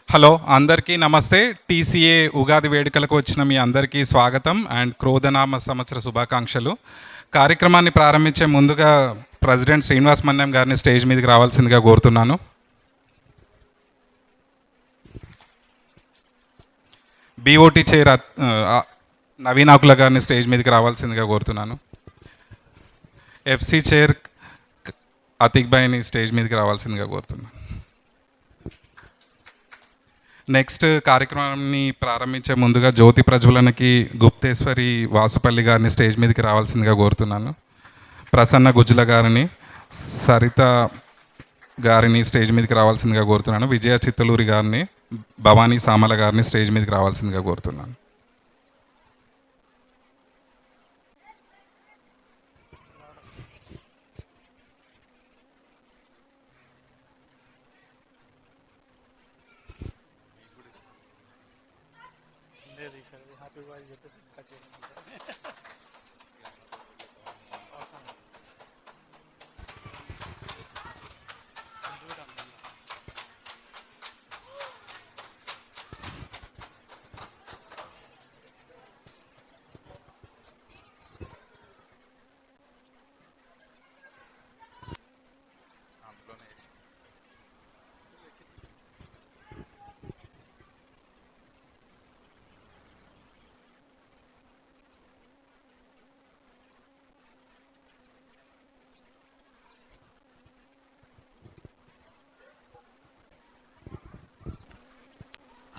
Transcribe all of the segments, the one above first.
Hello అందరికీ నమస్తే. TCA Ugadi వేడుకలకు వచ్చిన మీ అందరికీ స్వాగతం అండ్ క్రోధనామ సంవత్సర శుభాకాంక్షలు. కార్యక్రమాన్ని ప్రారంభించే ముందుగా ప్రెసిడెంట్ శ్రీనివాస్ మన్యం గారిని స్టేజ్ మీదకి రావాల్సిందిగా కోరుతున్నాను. బీఓటీ చైర్ నవీనాకుల గారిని స్టేజ్ మీదకి రావాల్సిందిగా కోరుతున్నాను. ఎఫ్సి చైర్ అతిక్ భాయ్ని స్టేజ్ మీదకి రావాల్సిందిగా కోరుతున్నాను. నెక్స్ట్ కార్యక్రమాన్ని ప్రారంభించే ముందుగా జ్యోతి ప్రజ్వలనకి గుప్తేశ్వరి వాసుపల్లి గారిని స్టేజ్ మీదకి రావాల్సిందిగా కోరుతున్నాను. ప్రసన్న గుజ్జుల గారిని, సరిత గారిని స్టేజ్ మీదకి రావాల్సిందిగా కోరుతున్నాను. విజయ చిత్తలూరి గారిని, భవానీ సామల గారిని స్టేజ్ మీదకి రావాల్సిందిగా కోరుతున్నాను.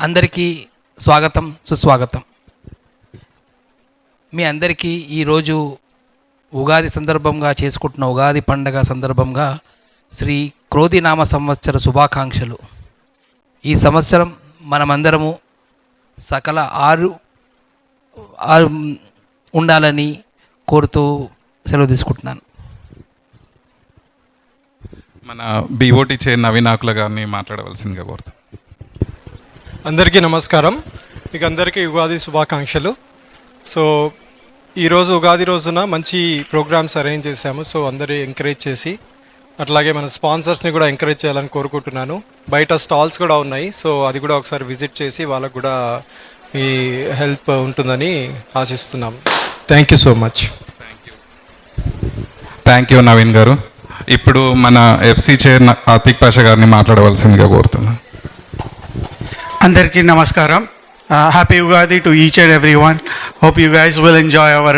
అందరికీ స్వాగతం, సుస్వాగతం. మీ అందరికీ ఈరోజు ఉగాది సందర్భంగా చేసుకుంటున్న ఉగాది పండగ సందర్భంగా శ్రీ క్రోధినామ సంవత్సర శుభాకాంక్షలు. ఈ సంవత్సరం మనమందరము సకల ఆరు ఉండాలని కోరుతూ సెలవు తీసుకుంటున్నాను. మన బీఓటీ చైర్ నవీనాకుల గారిని మాట్లాడవలసిందిగా కోరుతాను. అందరికీ నమస్కారం. మీకు అందరికీ ఉగాది శుభాకాంక్షలు. సో ఈరోజు ఉగాది రోజున మంచి ప్రోగ్రామ్స్ అరేంజ్ చేశాము. సో అందరూ ఎంకరేజ్ చేసి అట్లాగే మన స్పాన్సర్స్ని కూడా ఎంకరేజ్ చేయాలని కోరుకుంటున్నాను. బయట స్టాల్స్ కూడా ఉన్నాయి. సో అది కూడా ఒకసారి విజిట్ చేసి వాళ్ళకు కూడా మీ హెల్ప్ ఉంటుందని ఆశిస్తున్నాం. Thank you so much. Thank you Naveen గారు. ఇప్పుడు మన ఎఫ్సి చైర్ అతిక్ పాషా గారిని మాట్లాడవలసిందిగా కోరుతున్నాను. Andarki namaskaram. Happy Ugadi to each and everyone. Hope you guys will enjoy our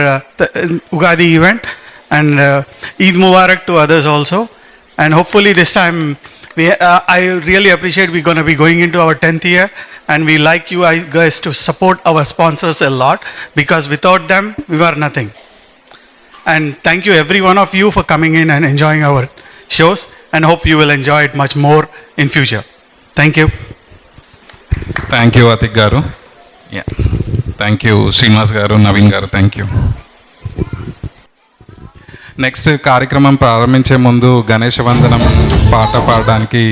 Ugadi event, and Eid Mubarak to others also. And hopefully this time, I really appreciate we're going to be going into our 10th year, and we like you guys to support our sponsors a lot, because without them we were nothing. And thank you every one of you for coming in and enjoying our shows, and hope you will enjoy it much more in future. Thank you. Thank you Atiq garu. Thank you Srinivas గారు, నవీన్ గారు. Thank you. Next కార్యక్రమం ప్రారంభించే ముందు గణేష వందనం పాట పాడడానికి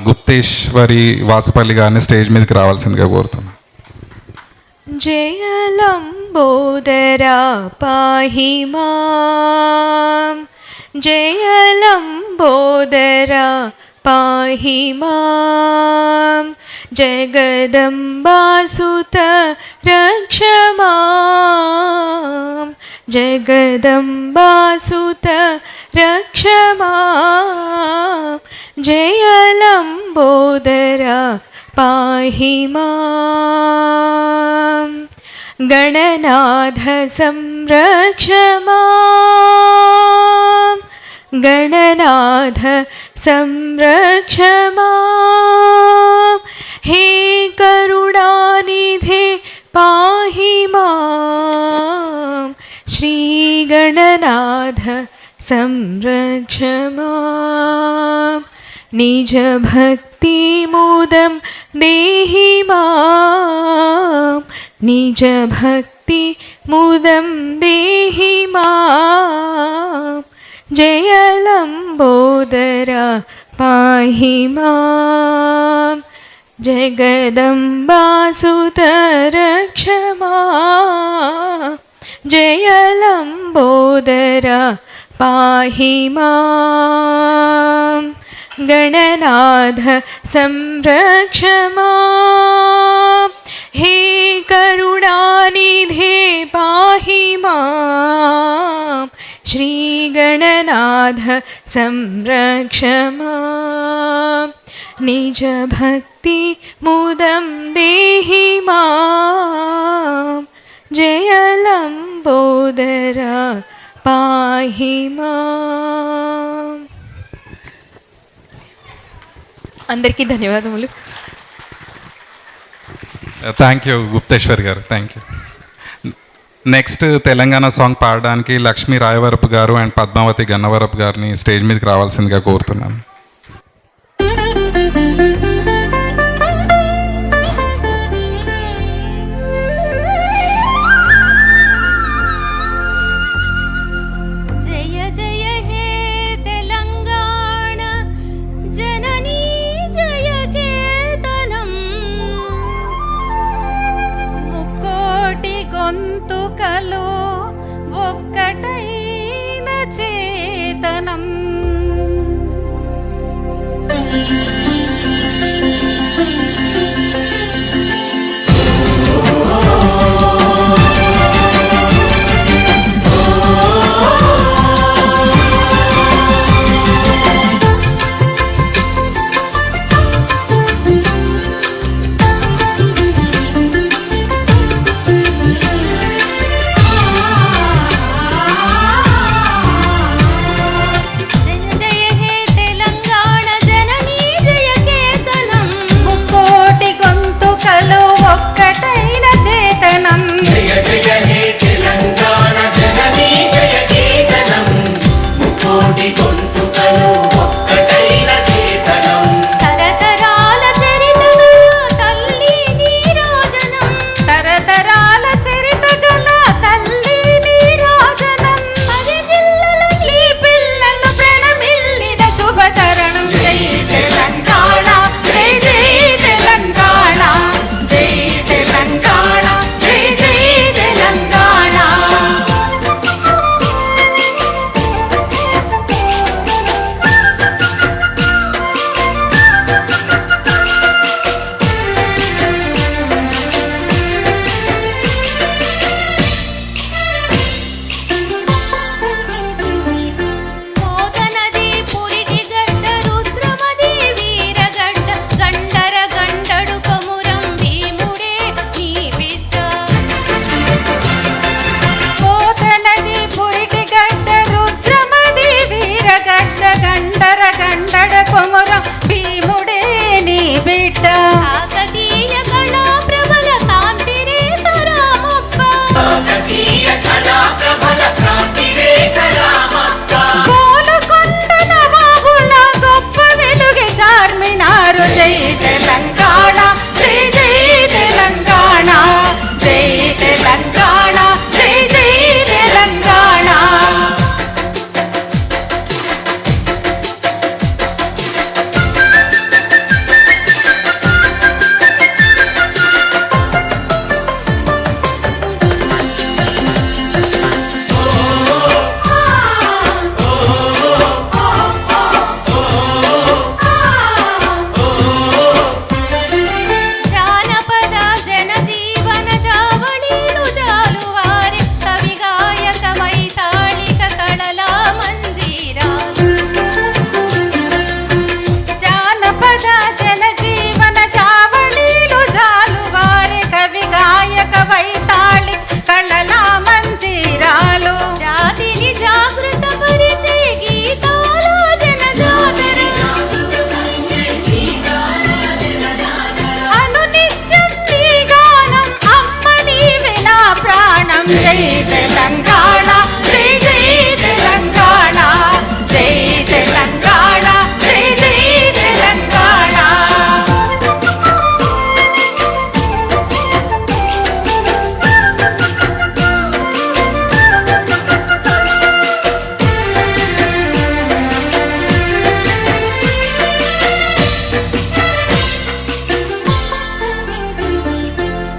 గుప్తేశ్వరి వాసుపల్లి గారిని stage మీదకి రావాల్సిందిగా కోరుతున్నాను. జయలంబోదరా పాహి మాం, జయలంబోదరా పాహి మాం, జగదంబాసుత రక్ష మాం, జగదంబాసుత రక్ష మాం, జయలంబోదరా పాహి మాం, గణనాథ సంరక్ష మాం, గణనాథ సంరక్ష మాం, हे करुणानिधे पाहि मां, श्रीगणनाथ संरक्ष मां, निजभक्तिमुदं देहि मां, निजभक्तिमुदं देहि मां, जयलम्बोदरा पाहि मां, जगदम्बासुत रक्ष मां, जयलम्बोदरा पाहि मां, गणनाथ संरक्ष मां हे करुणानिधे पाहि मां श्री गणनाथ संरक्ष मां निज भक्ति मुदं देहि मां जय लंबोदरा पाहि मां. అందరికీ ధన్యవాదములు. థ్యాంక్ యూ గుప్తేశ్వర్ గారు, thank you. Next Telangana song పాడడానికి లక్ష్మీ రాయవరపు గారు అండ్ పద్మావతి గన్నవరపు గారిని స్టేజ్ మీదకి రావాల్సిందిగా కోరుతున్నాను. గొంతుకలో ఒక్కటైన చేతనం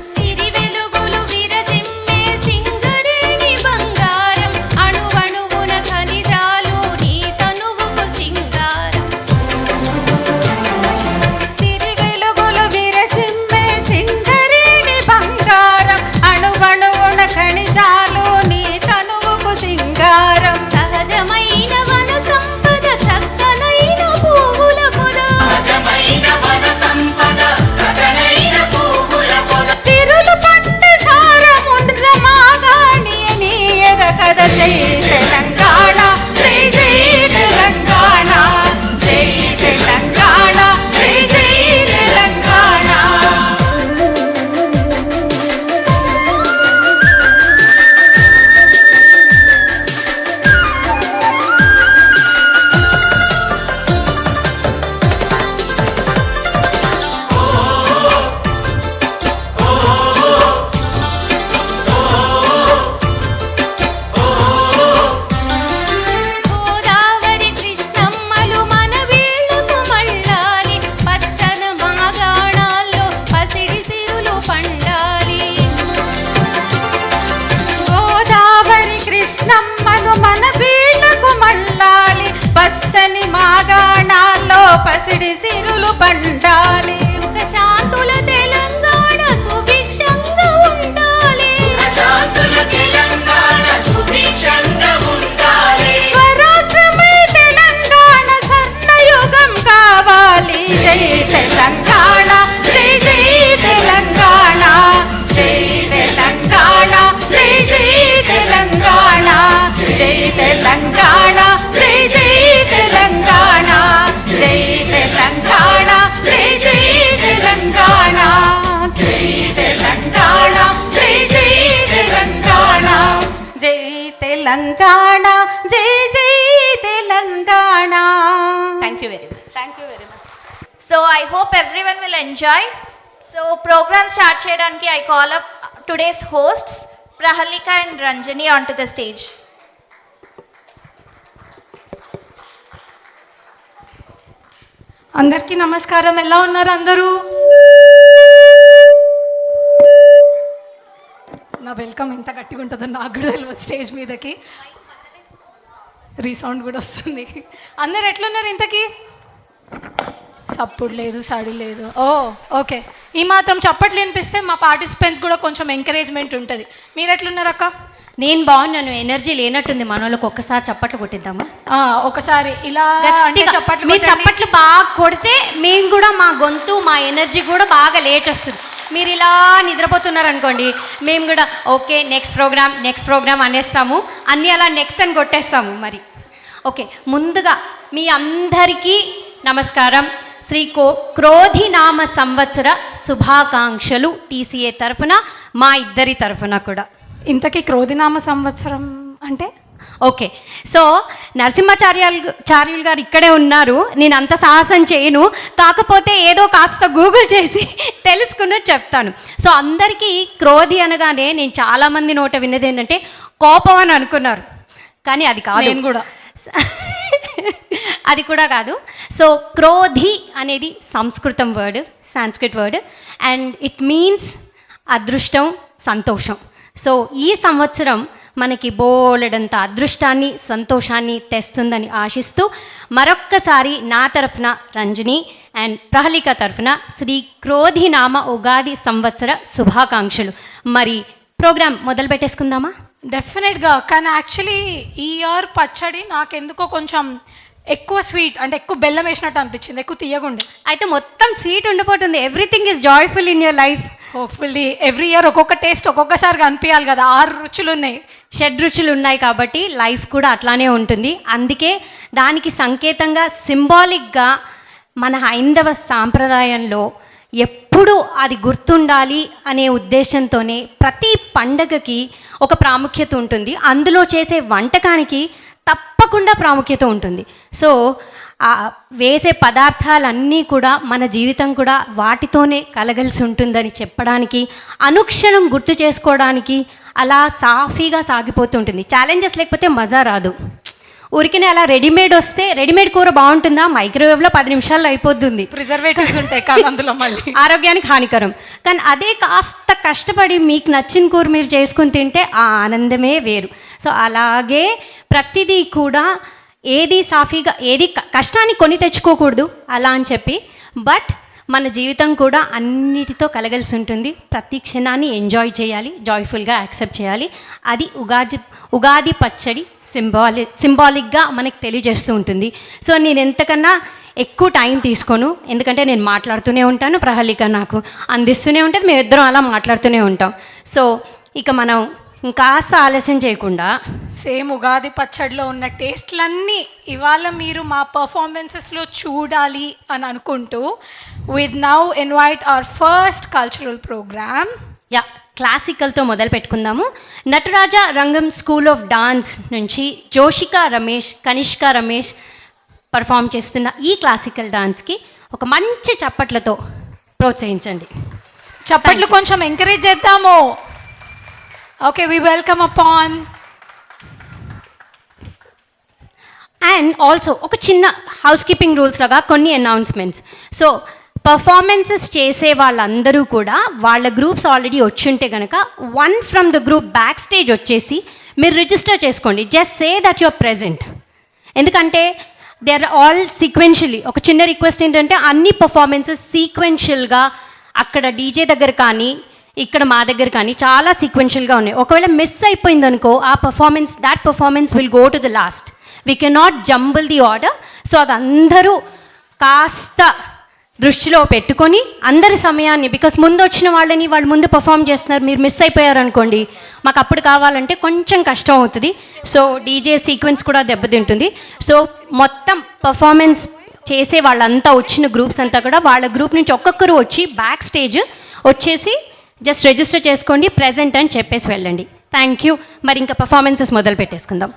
సిరి వెలుగులు విరజిమ్మే సింగ నమ్మను మన వీళ్లకు మళ్ళాలి, పచ్చని మాగాణాల్లో పసిడి సిరులు పండాలి. సుఖశాంతుల తెలంగాణ సుభిక్షంగా ఉండాలి, స్వరాజ్యమై తెలంగాణ స్వర్ణయుగం కావాలి. జై తెలంగాణ, జై జై తెలంగాణ, జై తెలంగాణ, జై జై తెలంగాణ, జై తెలంగాణ, జై జై తెలంగాణ, జై తెలంగాణ, జై జై తెలంగాణ, జై తెలంగాణ, జై జై తెలంగాణ, జై తెలంగాణ, జై జై Telangana. Thank you very much. Thank you very much. So I hope everyone will enjoy. So programme start చేయడానికి I call up today's hosts Prahalika and Ranjani on to the stage. అందరికీ నమస్కారం. ఎలా ఉన్నారు అందరూ? నా వెల్కమ్ ఇంత గట్టిగా ఉంటుందని నాకు కూడా తెలియదు. స్టేజ్ మీదకి రీసౌండ్ కూడా వస్తుంది. అందరు ఎట్లున్నారు? ఇంతకీ సప్పుడు లేదు, సడి లేదు. ఓ ఓకే, ఈ మాత్రం చప్పట్లు వినిపిస్తే మా పార్టిసిపెంట్స్ కూడా కొంచెం ఎంకరేజ్మెంట్ ఉంటుంది. మీరు ఎట్లున్నారు అక్క? నేను బాగున్నాను. ఎనర్జీ లేనట్టుంది మన వాళ్ళకి. ఒక్కసారి చప్పట్లు కొట్టిద్దామా? ఒకసారి ఇలా గట్టిగా చప్పట్లు మీరు చప్పట్లు బాగా కొడితే మేము కూడా మా గొంతు మా ఎనర్జీ కూడా బాగా లేట్ వస్తుంది. మీరు ఇలా నిద్రపోతున్నారు అనుకోండి, మేము కూడా ఓకే నెక్స్ట్ ప్రోగ్రామ్ అనేస్తాము, అన్నీ అలా నెక్స్ట్ అని కొట్టేస్తాము. మరి ఓకే, ముందుగా మీ అందరికీ నమస్కారం. శ్రీ క్రోధినామ సంవత్సర శుభాకాంక్షలు టీసీఏ తరఫున, మా ఇద్దరి తరఫున కూడా. ఇంతకీ క్రోధినామ సంవత్సరం అంటే? ఓకే, సో నరసింహాచార్యులు గారు ఇక్కడే ఉన్నారు. నేను అంత సాహసం చేయను, కాకపోతే ఏదో కాస్త గూగుల్ చేసి తెలుసుకుని చెప్తాను. సో అందరికీ క్రోధి అనగానే నేను చాలామంది నోట విన్నది ఏంటంటే కోపం అని అనుకున్నారు, కానీ అది కాదు. నేను కూడా అది కూడా కాదు. సో క్రోధి అనేది Sanskrit word and it means అదృష్టం, సంతోషం. సో ఈ సంవత్సరం మనకి బోలెడంత అదృష్టాన్ని, సంతోషాన్ని తెస్తుందని ఆశిస్తూ మరొక్కసారి నా తరఫున రంజని అండ్ ప్రహలిక తరఫున శ్రీ క్రోధినామ ఉగాది సంవత్సర శుభాకాంక్షలు. మరి ప్రోగ్రామ్ మొదలు పెట్టేసుకుందామా? డెఫినెట్గా. కానీ యాక్చువల్లీ ఈ ఇయర్ పచ్చడి నాకెందుకో కొంచెం ఎక్కువ స్వీట్, అంటే ఎక్కువ బెల్లం వేసినట్టు అనిపించింది, ఎక్కువ తీయగుండే. అయితే మొత్తం స్వీట్ ఉండిపోతుంది. Everything is joyful in your life. Hopefully every year ఒక్కొక్క టేస్ట్ ఒక్కొక్కసారి కనిపించాలి కదా. 6 రుచులు ఉన్నాయి, 6 రుచులు ఉన్నాయి కాబట్టి లైఫ్ కూడా అట్లానే ఉంటుంది. అందుకే దానికి సంకేతంగా సింబాలిక్గా మన హైందవ సాంప్రదాయంలో ఎప్పుడు అది గుర్తుండాలి అనే ఉద్దేశంతోనే ప్రతి పండగకి ఒక ప్రాముఖ్యత ఉంటుంది. అందులో చేసే వంటకానికి తప్పకుండా ప్రాముఖ్యత ఉంటుంది. సో వేసే పదార్థాలన్నీ కూడా మన జీవితం కూడా వాటితోనే కలగలిసి ఉంటుందని చెప్పడానికి, అనుక్షణం గుర్తు చేసుకోవడానికి అలా సాఫీగా సాగిపోతూ ఉంటుంది. ఛాలెంజెస్ లేకపోతే మజా రాదు. ఊరికినే అలా రెడీమేడ్ వస్తే, రెడీమేడ్ కూర బాగుంటుందా? మైక్రోవేవ్లో 10 నిమిషాల్లో అయిపోతుంది. ప్రిజర్వేటివ్స్ ఉంటాయి కానీ అందులో మళ్ళీ ఆరోగ్యానికి హానికరం. కానీ అదే కాస్త కష్టపడి మీకు నచ్చిన కూర మీరు చేసుకుని తింటే ఆ ఆనందమే వేరు. సో అలాగే ప్రతిదీ కూడా ఏది సాఫీగా, ఏది కష్టాన్ని కొని తెచ్చుకోకూడదు అలా అని చెప్పి, బట్ మన జీవితం కూడా అన్నిటితో కలగలిసి ఉంటుంది. ప్రతి క్షణాన్ని ఎంజాయ్ చేయాలి, జాయ్ఫుల్గా యాక్సెప్ట్ చేయాలి. అది ఉగాది పచ్చడి సింబాలిక్గా మనకు తెలియజేస్తూ ఉంటుంది. సో నేను ఎంతకన్నా ఎక్కువ టైం తీసుకోను, ఎందుకంటే నేను మాట్లాడుతూనే ఉంటాను, ప్రహలిక నాకు అందిస్తూనే ఉంటుంది, మేమిద్దరం అలా మాట్లాడుతూనే ఉంటాం. సో ఇక మనం ఇంకాస్త ఆలస్యం చేయకుండా సేమ్ ఉగాది పచ్చడిలో ఉన్న టేస్ట్లన్నీ ఇవాళ మీరు మా పర్ఫార్మెన్సెస్లో చూడాలి అని అనుకుంటూ we'd now invite our first cultural programme. క్లాసికల్తో మొదలు పెట్టుకుందాము. నటరాజ రంగం స్కూల్ ఆఫ్ డాన్స్ నుంచి కనిష్క రమేష్ పర్ఫామ్ చేస్తున్న ఈ క్లాసికల్ డాన్స్కి ఒక మంచి చప్పట్లతో ప్రోత్సహించండి. చప్పట్లు కొంచెం ఎంకరేజ్ చేద్దాము. Okay, we welcome upon. And also ఒక చిన్న హౌస్ కీపింగ్ రూల్స్ లాగా కొన్ని అనౌన్స్మెంట్స్. సో పర్ఫార్మెన్సెస్ చేసే వాళ్ళందరూ కూడా వాళ్ళ గ్రూప్స్ ఆల్రెడీ వచ్చుంటే కనుక one from the group back stage వచ్చేసి మీరు రిజిస్టర్ చేసుకోండి. Just say that your present. ఎందుకంటే దే ఆర్ ఆల్ సీక్వెన్షియలీ. ఒక చిన్న రిక్వెస్ట్ ఏంటంటే అన్ని పర్ఫార్మెన్సెస్ సీక్వెన్షియల్గా అక్కడ డీజే దగ్గర కానీ ఇక్కడ మా దగ్గర కానీ చాలా సీక్వెన్షియల్గా ఉన్నాయి. ఒకవేళ మిస్ అయిపోయిందనుకో ఆ that performance will go to the last. We can not jumble the order. So అది అందరూ కాస్త దృష్టిలో పెట్టుకొని అందరి సమయాన్ని, బికాస్ ముందు వచ్చిన వాళ్ళని వాళ్ళు ముందు పర్ఫామ్ చేస్తున్నారు, మీరు మిస్ అయిపోయారు అనుకోండి మాకు అప్పుడు కావాలంటే కొంచెం కష్టం అవుతుంది. సో డీజే సీక్వెన్స్ కూడా దెబ్బతింటుంది. సో మొత్తం పర్ఫార్మెన్స్ చేసే వాళ్ళంతా వచ్చిన గ్రూప్స్ అంతా కూడా వాళ్ళ గ్రూప్ నుంచి ఒక్కొక్కరు వచ్చి బ్యాక్ స్టేజ్ వచ్చేసి జస్ట్ రిజిస్టర్ చేసుకోండి, ప్రెజెంట్ అని చెప్పేసి వెళ్ళండి. Thank you. మరి ఇంకా పర్ఫార్మెన్సెస్ మొదలు పెట్టేసుకుందాం.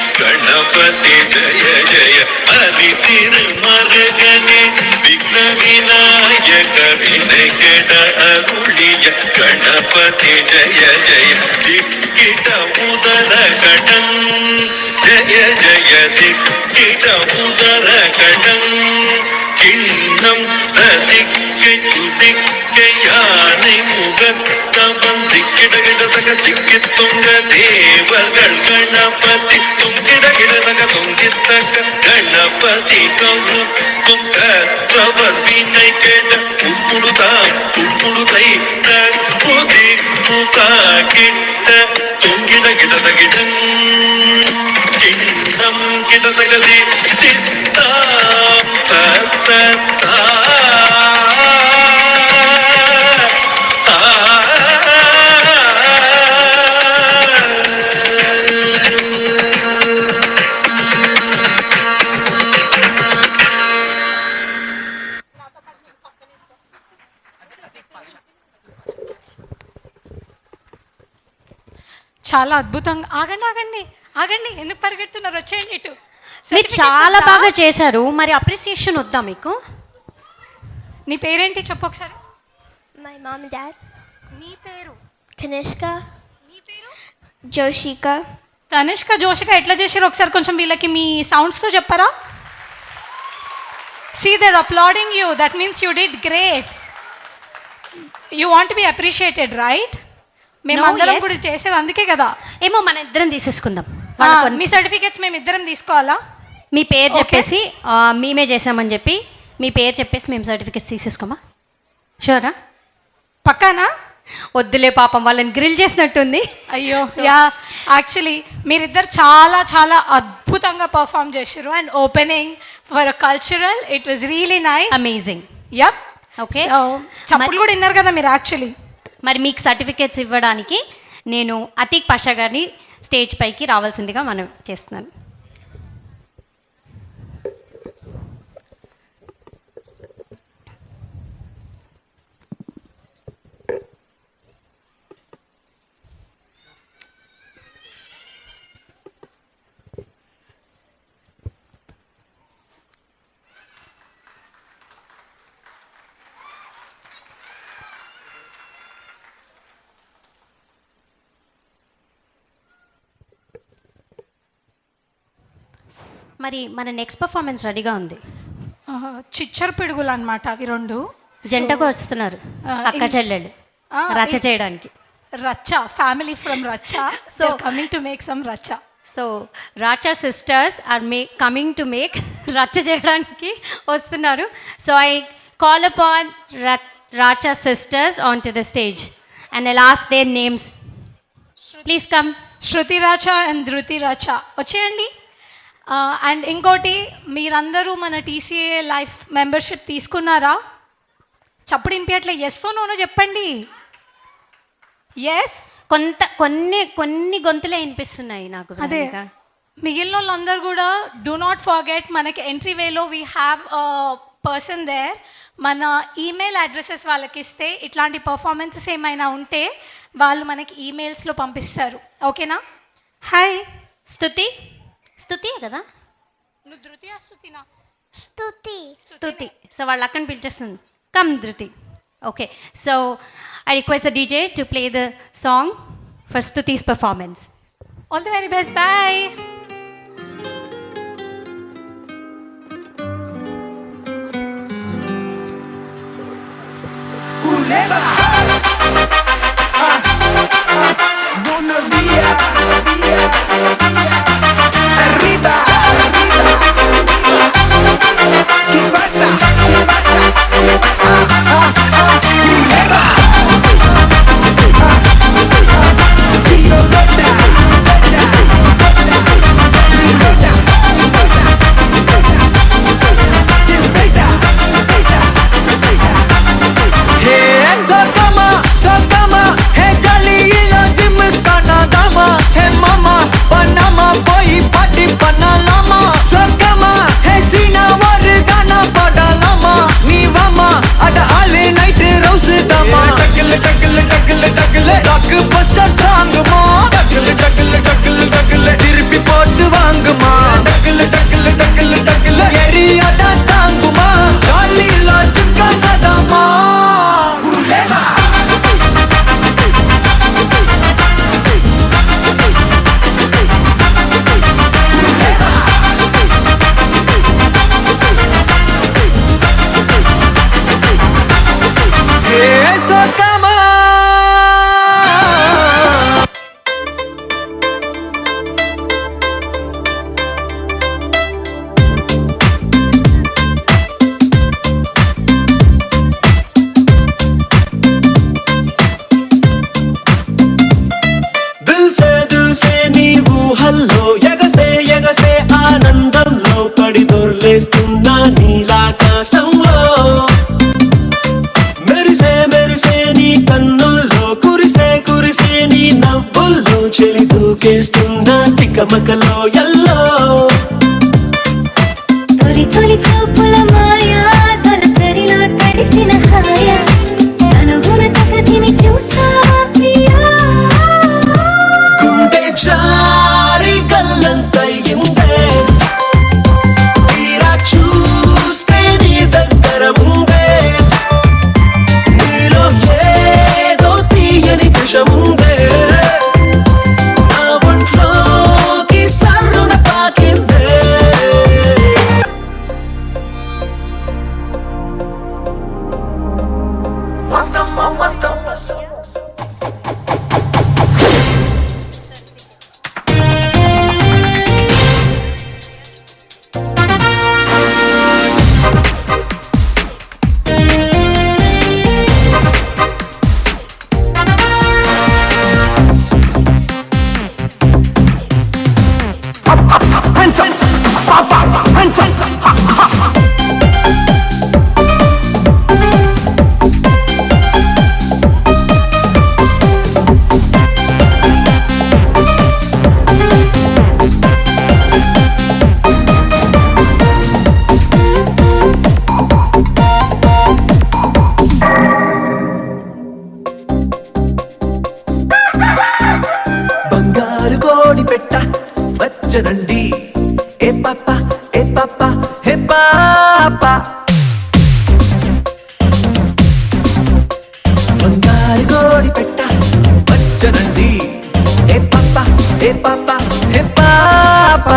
गणपति जय जय हरि तिरुमरुगने विघ्न विनायक विनयड अरुलिय गणपति जय जय दिक्किट उदर कटन जय जय दिक्किट उदर कटन किन्नम दिक्कै तुदिक्कै याனை मुगत्तवं ತುಂಗಿಡಗಿಡತಗ ತಿಕ್ಕಿತ್ತುಂಗ ದೇವಗಳ ಗಣಪತಿ ತುಂಗಿಡಗಿಡತಗ ತುಂಗಿತ್ತಕ ಗಣಪತಿ ಗೌರು ತುಂಗತ್ರವರ್ ವಿನಯ್ ಕೆಡ ಉಪ್ಪುಡುತೈ ಕುದಿಕ್ಕುತ ಕಿಟ್ಟ ತುಂಗಿಡಗಿಡತಗಿಡಂ ಕಿಣ್ಣಂ ಗಿಡತಗದಿ ತಿತ್ತಾಂ ತತ್ತ చాలా అద్భుతంగా. ఆగండి ఆగండి ఆగండి, ఎందుకు పరిగెడుతున్నారు? వచ్చేయండి ఇటు. మీరు చాలా బాగా చేశారు. మరి అప్రిసియేషన్ వద్దా మీకు? నీ పేరేంటి చెప్పు ఒకసారి. My mom and dad, నీ పేరు? Kanishka, నీ పేరు? Joshika. తనిష్క, జోషిక ఎట్లా చేశారు ఒకసారి కొంచెం వీళ్ళకి మీ సౌండ్స్తో చెప్పరా? See, they're applauding you. That means you did great. You want to be appreciated, right? మేము అందరం yes. కూడా చేసేది అందుకే కదా. ఏమో మన ఇద్దరం తీసేసుకుందాం. మీ సర్టిఫికేట్స్ మేము ఇద్దరం తీసుకోవాలా? మీ పేరు చెప్పేసి మేమే చేసామని చెప్పి మీ పేరు చెప్పేసి మేము సర్టిఫికేట్స్ తీసేసుకోమా? షూరా? పక్కానా? వద్దులే పాపం, వాళ్ళని గ్రిల్ చేసినట్టుంది. అయ్యో యా, యాక్చువల్లీ మీరిద్దరు చాలా చాలా అద్భుతంగా పర్ఫామ్ చేశారు. And opening for a cultural, it was really nice, amazing. Yup. Okay, చప్పులు కూడా విన్నారు కదా మీరు. యాక్చువల్లీ మరి మీకు సర్టిఫికేట్స్ ఇవ్వడానికి నేను అతీక్ పాషా గారిని స్టేజ్ పైకి రావాల్సిందిగా మనం చేస్తున్నాను. మరి మన నెక్స్ట్ పర్ఫార్మెన్స్ రెడీగా ఉంది. చిచ్చర పిడుగులు అనమాట అవి రెండు. జంటకు వస్తున్నారు అక్క చెల్లెళ్ళు రచ్చ చేయడానికి. రచ్చ, ఫ్యామిలీ ఫ్రమ్ రచ్చ. So coming to make some రచ్చ. So Racha sisters are coming to make రచ్చ చేయడానికి వస్తున్నారు. So I call upon Racha sisters on to the stage and I ask their names. Please come. Shruti Racha and Dhruti Racha వచ్చేయండి. అండ్ ఇంకోటి, మీరందరూ మన TCA life membership తీసుకున్నారా? చప్పుడు ఇంపియట్లే, ఎస్తో నోనో చెప్పండి. ఎస్. కొన్ని గొంతులే వినిపిస్తున్నాయి నాకు. అదే, మిగిలిన వాళ్ళందరూ కూడా డూ నాట్ ఫర్గెట్, మనకి ఎంట్రీ వేలో we have a person there. మన ఈమెయిల్ అడ్రసెస్ వాళ్ళకి ఇస్తే ఇట్లాంటి పర్ఫార్మెన్సెస్ ఏమైనా ఉంటే వాళ్ళు మనకి ఈమెయిల్స్లో పంపిస్తారు. ఓకేనా? హాయ్. స్తుతి కదా? నువ్వు ధృతి స్తుతినా? స్తుతి. సో వాళ్ళ అక్కని పిలిచేస్తుంది. Come Dhruti. Okay, so I request the DJ to play the song for Stuti's performance. All the very best. Bye. Buenos días. Arriba. ¿Qué pasa? Culebra. Chilolota. రంగులేస్తున్నా నీలాకాశంలో మెరిసే మెరిసే నీ కన్నుల్లో కురిసే కురిసే నీ నవ్వుల్లో చెలి దూకేస్తున్నా తికమకలో ఎల్లో తొలి తొలి చూపుల మాయా తొలకరిలో తడిసిన హాయ అనుగుణ తగతిని చూసావా ప్రియా గుండె జారి కల్లంతయిందే తీరా చూస్తే నీ దగ్గర ఉందే నీలో ఏదో తీయని విషముందే నా ఒంట్లోకి సర్రున పాకిందే వందమ్మ వందమ్మ బంగారు కోడి పెట్ట వచ్చనండి ఏ పాప ఏ పాప ఏ పాప బంగారు కోడి పెట్ట వచ్చనండి ఏ పాప ఏ పాప ఏ పాప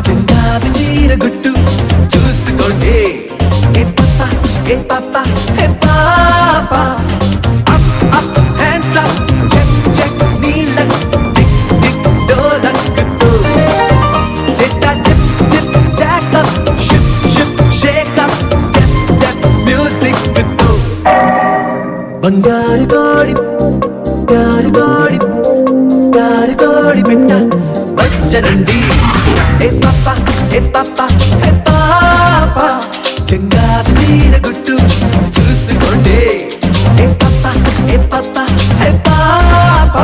చెంగావి చీర గుట్టు చూసుకోండి ఏ పాప ఏ పాప ఏ పాప up up hands up check check నీళ్ళ టిక్ టిక్ డోలక్కుతూ చేస్తా chip chip jack up ship ship shake up step step music తో బంగారు కోడి గారు కోడి గారు కోడి పెట్ట వచ్చనండి ఏ పాప ఏ పాప ఏ పాప చెంగావి తీర గుట్టు చూసుకోండి ఏ పాప ఏ పాప ఏ పాప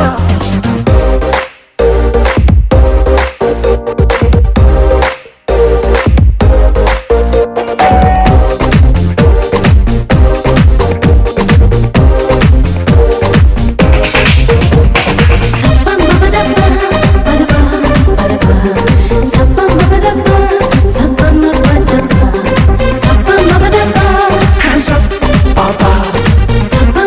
Hands up, papa.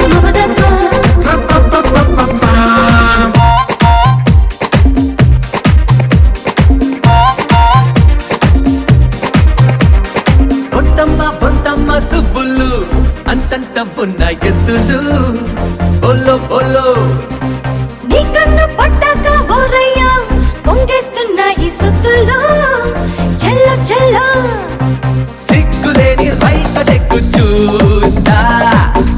బొంతమ్మ బొంతమ్మ సుబ్బులు అంతంత ఉన్న ఎద్దులు బొల్లో బొల్లో నీ కన్ను పట్టాక ఓరయ్యా పొంగేస్తున్న ఈ సుత్తుల్లో చెల్ల చెల్ల సిగ్గులేని రైకడెక్కు చూస్తా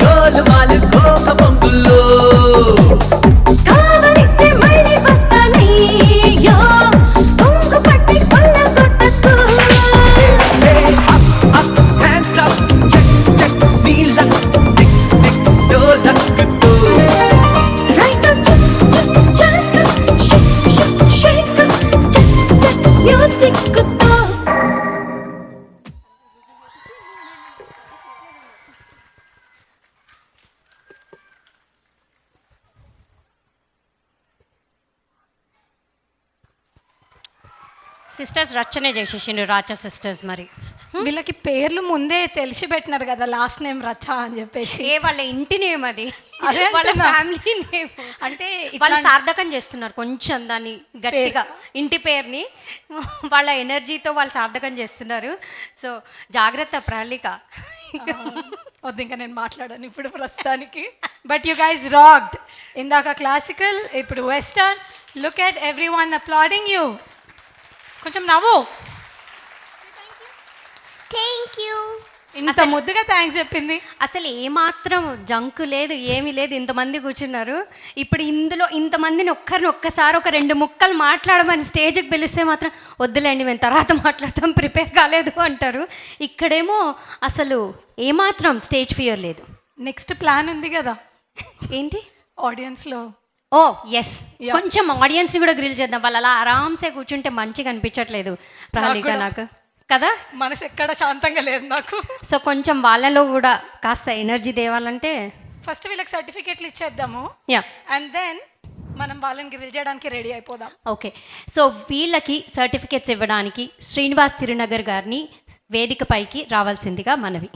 గోలుమాలు కోక పొంగుల్లో కావలిస్తే మళ్ళీ వస్తానయ్యో పొంగు పట్టి కొల్ల కొట్టకు up hands up check check నీళ్ళ టిక్ టిక్ డోలక్కుతూ రైట్ చిక్ చిక్ చాక్ షిక్ షిక్ షేక్ స్టెప్ స్టెప్ మ్యూజిక్ తో సిస్టర్స్ రచనే చేసేసిండు రాచా సిస్టర్స్ మరి వీళ్ళకి పేర్లు ముందే తెలిసి పెట్టినారు కదా లాస్ట్ నేమ్ రచ అని చెప్పేసి ఏ వాళ్ళ ఇంటి నేమ్ అది అదే వాళ్ళ అంటున్నా. ఫ్యామిలీ నేమ్ అంటే వాళ్ళు ఇట్లా- సార్థకం చేస్తున్నారు కొంచెం దాన్ని గట్టిగా ఇంటి పేరుని వాళ్ళ ఎనర్జీతో వాళ్ళు సార్థకం చేస్తున్నారు సో జాగ్రత్త ప్రహళిక వద్దు ఇంకా నేను మాట్లాడాను ఇప్పుడు ప్రస్తుతానికి బట్ యు గైజ్ రాక్డ్ ఇందాక క్లాసికల్ ఇప్పుడు western look at everyone applauding you కొంచెం నవ్వు Thank you. ఇంత ముద్దుగా థ్యాంక్స్ చెప్పింది. అసలు ఏమాత్రం జంకు లేదు, ఏమీ లేదు. ఇంతమంది కూర్చున్నారు. ఇప్పుడు ఇందులో ఇంతమందిని ఒక్కసారి ఒక 2 ముక్కలు మాట్లాడమని స్టేజ్కి పిలిస్తే మాత్రం వద్దులేండి మేము తర్వాత మాట్లాడతాం, ప్రిపేర్ కాలేదు అంటారు. ఇక్కడేమో అసలు ఏమాత్రం స్టేజ్ ఫియర్ లేదు. నెక్స్ట్ ప్లాన్ ఉంది కదా ఏంటి? ఆడియన్స్లో. ఓ ఎస్, కొంచెం ఆడియన్స్ని కూడా గ్రిల్ చేద్దాం. వాళ్ళు అలా ఆరామ్సే కూర్చుంటే మంచిగా అనిపించట్లేదు ప్రహళిక నాకు కదా, మనసు ఎక్కడ శాంతంగా లేదు నాకు. సో కొంచెం వాళ్ళలో కూడా కాస్త ఎనర్జీ తేవాలంటే ఫస్ట్ వీళ్ళకి సర్టిఫికెట్లు ఇచ్చేద్దాము, అండ్ దెన్ మనం వాళ్ళని గ్రిల్ చేయడానికి రెడీ అయిపోదాం. ఓకే, సో వీళ్ళకి సర్టిఫికెట్స్ ఇవ్వడానికి శ్రీనివాస్ తిరునగర్ గారిని వేదికపైకి రావాల్సిందిగా మనవి.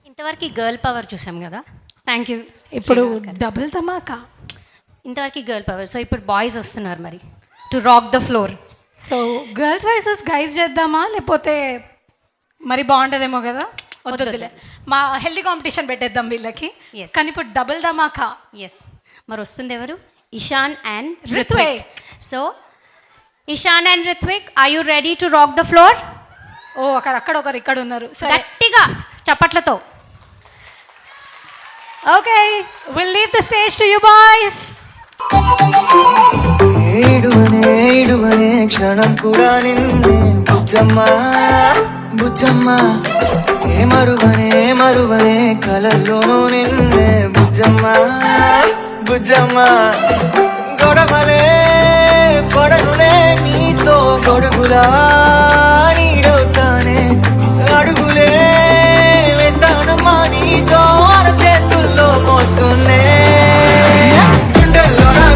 ఇంతవరకు గర్ల్ పవర్ చూసాం కదా, థ్యాంక్ యూ. ఇప్పుడు డబుల్ ధమాకా, ఇంతవరకు గర్ల్ పవర్. సో ఇప్పుడు బాయ్స్ వస్తున్నారు మరి to rock the floor. So girls vices guys చేద్దామా, లేకపోతే మరి బాగుంటుందేమో కదా, వద్దులే మా హెల్దీ కాంపిటీషన్ పెట్టేద్దాం వీళ్ళకి. కానీ ఇప్పుడు డబుల్ ధమాకా. ఎస్, మరి వస్తుంది ఎవరు? Ishan and Ritvik. So Ishan and Ritvik, are you ready to rock the floor? ఓ అక్కడ ఒకరు ఇక్కడ ఉన్నారు. గట్టిగా చప్పట్లతో. Okay, will leave the stage to you boys. ఏడువనే క్షణం కూడా నిన్నే బుజ్జమ్మా బుజ్జమ్మా, ఏ మరువనే కలల్లోనూ నిన్నే బుజ్జమ్మా బుజ్జమ్మా, గొడవలే పడనులే నీతో గొడుగులా నీడవుతానే, అడుగులే వేస్తానమ్మా నీతో అరచేతుల్లో మోస్తున్నే, గుండెల్లోనా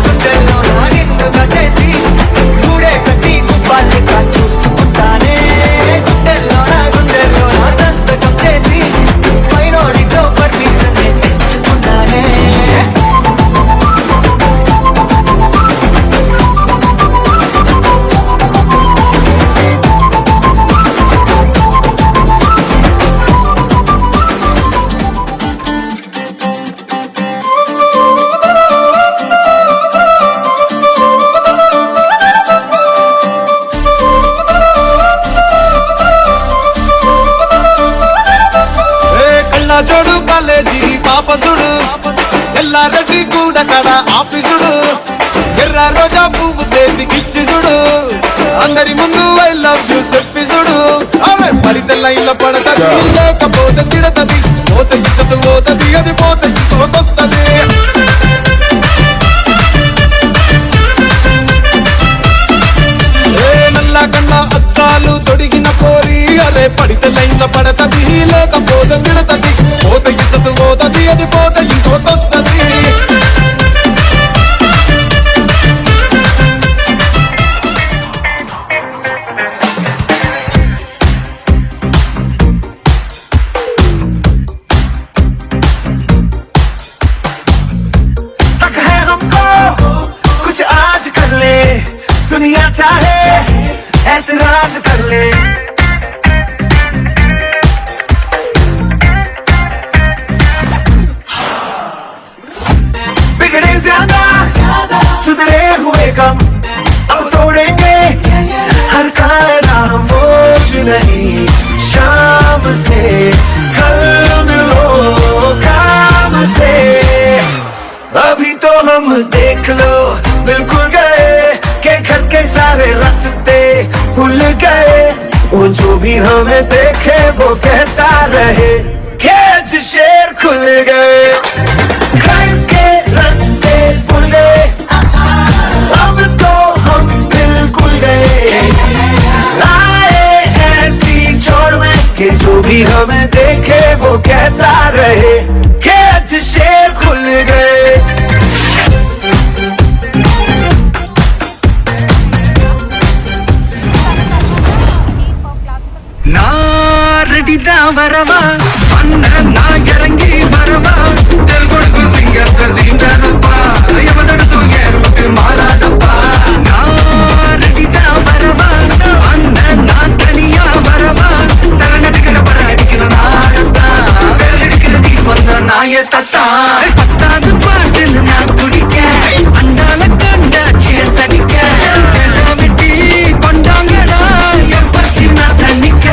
నిన్నుగా చేసి గూడే కట్టి గుప్పాలెక్క చూసుకుంటానే, గుండెల్లోనా సంతకం చేసి పైనోడితో పర్మిషన్ తెచ్చుకున్నానే. జోడు కాలేజీ పాపసుడు, ఎల్లారెడ్డి కూడా కడ ఆఫీసుడు, ఎర్ర రోజా పువ్వు సేతికిచ్చి చూడు, అందరి ముందు ఐ లవ్ యూ చెప్పి చూడు, ఆమె పడితే లైన్ల పడతది, లేకపోతే తిడతది, పోతే ఇచ్చదు పోతది, అది పోతే ఇంకొకొస్తది. నల్ల కన్న అద్దాలు తొడిగిన పోరి, అరే పడితే లైన్ల పడతది, లేకపోతే తిడతది, పోతే ఇచ్చదు పోతది, అది పోతే ఇంకొకొస్తది. हक है हमको कुछ आज कर ले, दुनिया चाहे ऐतराज कर ले, बिगड़े ज्यादा सुधरे हुए कम, अब तोड़ेंगे हर कायदा हम बोझ नहीं, शाम से कल मिलो काम से, अभी तो हम देख लो बिल्कुल गए के घर के सारे रास्ते भूल गए, वो जो भी हमें देखे वो कहता रहे कि आज शेर खुल गए, घर के रास्ते भूल गए, अब तो हम बिल्कुल गए, आए ऐसी छोड़ में कि जो भी हमें देखे वो कहता रहे कि आज शेर खुल गए. నా రెడీ வரவா அண்ணன் நான் இறங்கி வரவா தெல் கொடுக்கும் சிங்கத்தை சீண்டனப்பா எவதடுத்து ஏறுட்டு மாறாதப்பா நான் ரெடிதான் வரவா அண்ணன் நான் தனியா வரவா தர நடுக்கிற பர அடிக்கிற நாடத்தா வெள்ளடிக்கிற நீ வந்த நாய தத்தா பத்தாவது பாட்டில் நான் குடிக்க அண்டால கண்டா சேஸ் அடிக்க வெட்டி கொண்டாங்கடா என் பசி நான் தண்ணிக்க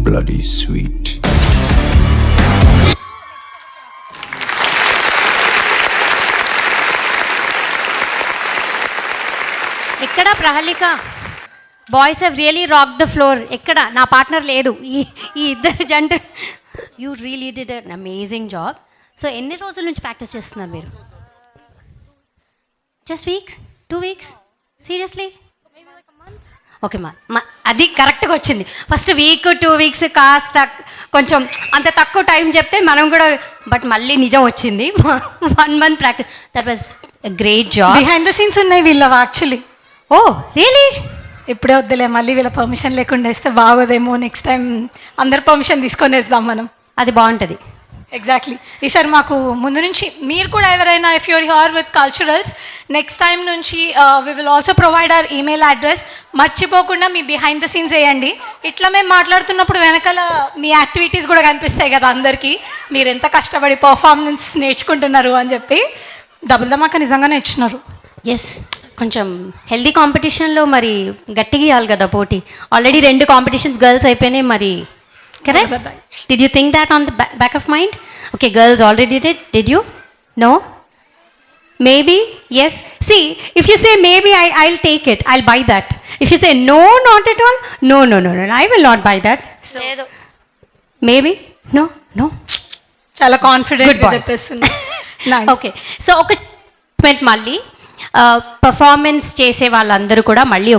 Bloody sweet. ఎక్కడ Prahalika boys have really rock the floor. ఎక్కడ నా పార్ట్నర్ లేదు, ఈ ఇద్దరు జంట. You really did an amazing job. So ఎన్ని రోజుల నుంచి ప్రాక్టీస్ చేస్తున్నారు మీరు? Just weeks, 2 weeks? Seriously? Okay మా అది కరెక్ట్గా వచ్చింది. ఫస్ట్ వీక్ 2 weeks కాస్త కొంచెం అంత తక్కువ టైం చెప్తే మనం కూడా, బట్ మళ్ళీ నిజం వచ్చింది. 1 month practice. That was a great job. Behind the scenes ఉన్నాయి వీళ్ళవి యాక్చువల్లీ. Oh really? ఇప్పుడే వద్దులే, మళ్ళీ వీళ్ళ పర్మిషన్ లేకుండా వేస్తే బాగోదేమో. నెక్స్ట్ టైం అందరు పర్మిషన్ తీసుకొని వేద్దాం మనం. అది బాగుంటుంది. ఎగ్జాక్ట్లీ. ఈసారి మాకు ముందు నుంచి మీరు కూడా ఎవరైనా if you're here with culturals next time నుంచి we will also provide our email address. మర్చిపోకుండా మీ బిహైండ్ ద సీన్స్ వేయండి. ఇట్లా మేము మాట్లాడుతున్నప్పుడు వెనకాల మీ యాక్టివిటీస్ కూడా కనిపిస్తాయి కదా అందరికీ, మీరు ఎంత కష్టపడి పర్ఫార్మెన్స్ నేర్చుకుంటున్నారు అని చెప్పి. డబుల్ ధమాకా నిజంగానే ఇచ్చినారు. ఎస్, కొంచెం హెల్దీ కాంపిటీషన్లో మరి గట్టిగా ఇవ్వాలి కదా పోటీ. ఆల్రెడీ 2 కాంపిటీషన్స్ గర్ల్స్ అయిపోయినాయి మరి. Correct? Did you think that on the back of mind? Okay, girls already did you? No? Maybe? Yes. See, if you say maybe I'll take it, I'll buy that. If you say no, not at all, no no no no, I will not buy that. Maybe? No no. చాలా కాన్ఫిడెంట్గా చెప్పేస్తున్నా. Okay, so ఒక మళ్ళీ performance చేసే వాళ్ళందరూ కూడా మళ్ళీ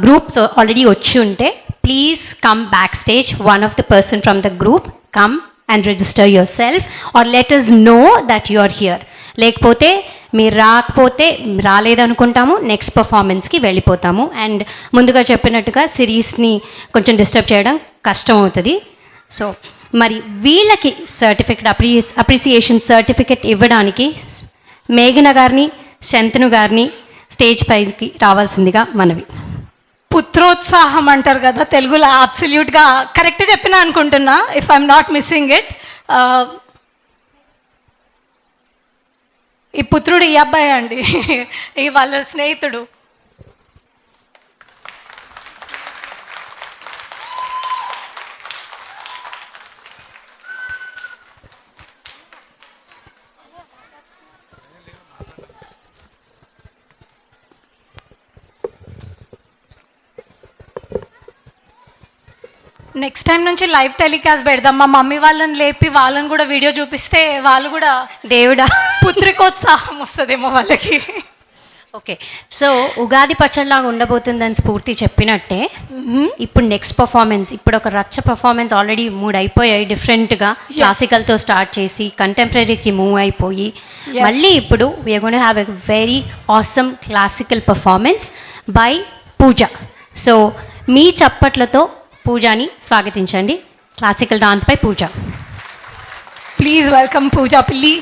groups already వచ్చి ఉంటే please come back stage. One of the person from the group come and register yourself or let us know that you are here. లేకపోతే మీరు రాకపోతే రాలేదనుకుంటాము, నెక్స్ట్ పర్ఫార్మెన్స్కి వెళ్ళిపోతాము. అండ్ ముందుగా చెప్పినట్టుగా సిరీస్ని కొంచెం డిస్టర్బ్ చేయడం కష్టం అవుతుంది. సో మరి వీళ్ళకి సర్టిఫికెట్ అప్రిసియేషన్ సర్టిఫికెట్ ఇవ్వడానికి మేఘన గారిని, శంతను గారిని స్టేజ్ పైకి రావాల్సిందిగా మనవి. పుత్రోత్సాహం అంటారు కదా తెలుగులో, అబ్సల్యూట్గా కరెక్ట్ చెప్పినా అనుకుంటున్నా, if I'm not missing it. ఈ పుత్రుడు ఈ అబ్బాయి అండి, ఈ వాళ్ళ స్నేహితుడు. నెక్స్ట్ టైం నుంచి లైవ్ టెలికాస్ట్ పెడదాం. మా మమ్మీ వాళ్ళని లేపి వాళ్ళని కూడా వీడియో చూపిస్తే వాళ్ళు కూడా దేవుడా పుత్రికోత్సాహం వస్తుందేమో వాళ్ళకి. ఓకే, సో ఉగాది పచ్చడిలాగా ఉండబోతుందని స్ఫూర్తి చెప్పినట్టే ఇప్పుడు నెక్స్ట్ పర్ఫార్మెన్స్, ఇప్పుడు ఒక రచ్చ పర్ఫార్మెన్స్ ఆల్రెడీ 3 అయిపోయాయి. డిఫరెంట్గా క్లాసికల్తో స్టార్ట్ చేసి కంటెంపరీకి మూవ్ అయిపోయి మళ్ళీ ఇప్పుడు we are going to have a very awesome classical performance by Pooja. So మీ చప్పట్లతో పూజని స్వాగతించండి. Classical dance by Pooja. Please welcome Pooja Pilli.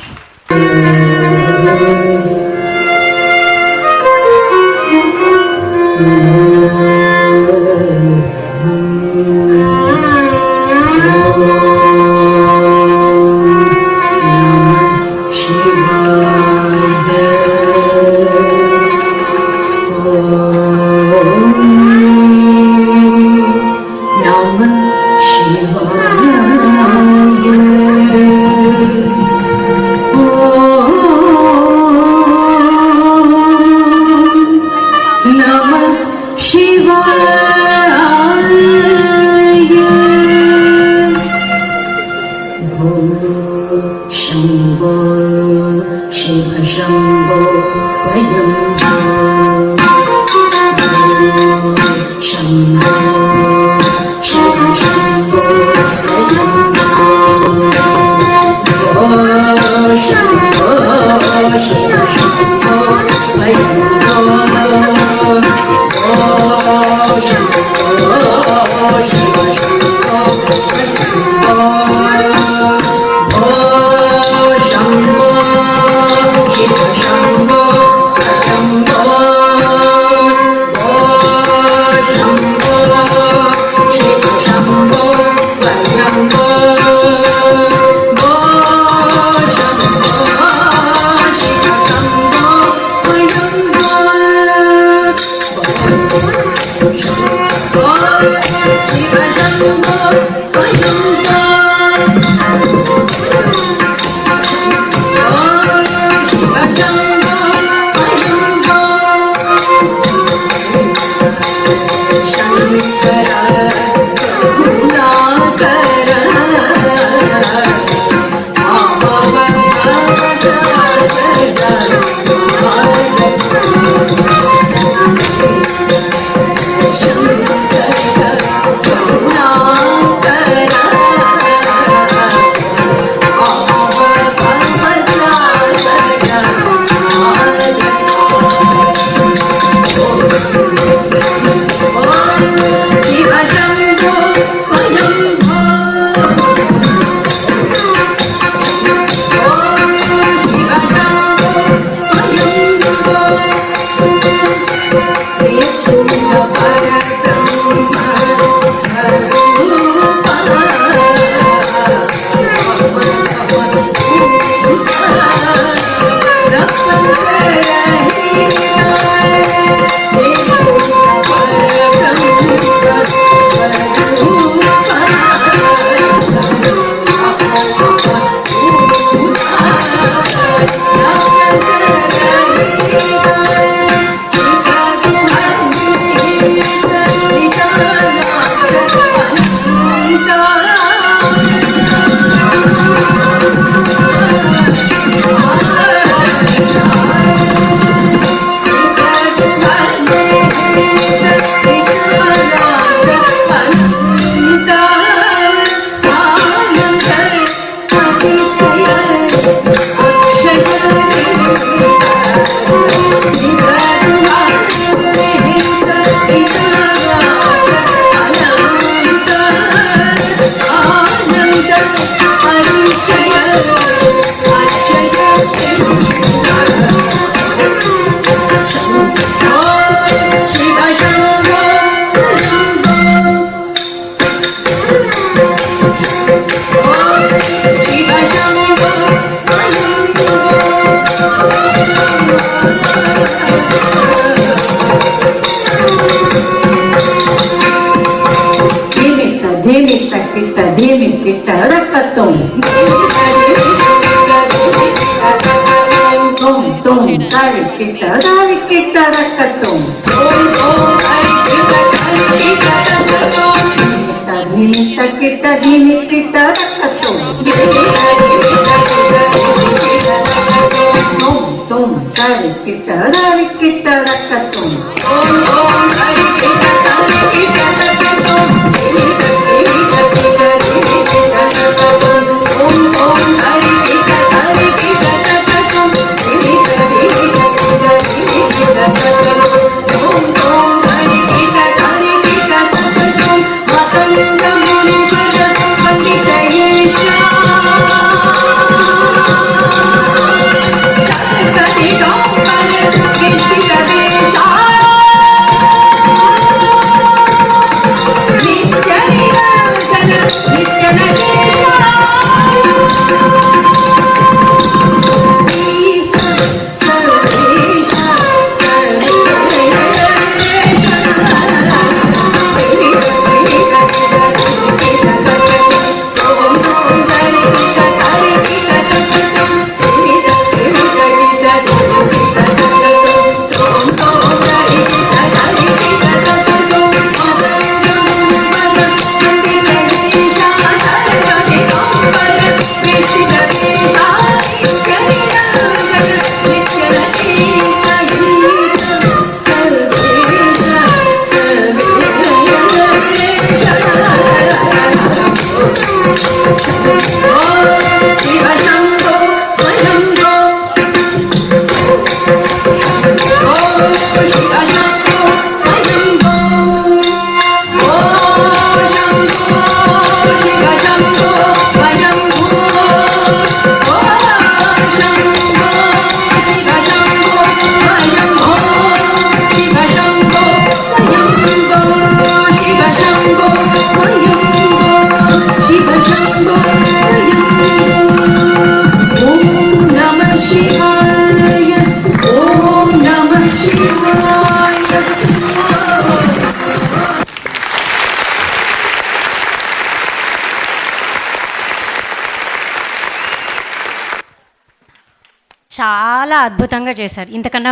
చాలా అద్భుతంగా చేశారు. ఇంతకన్నా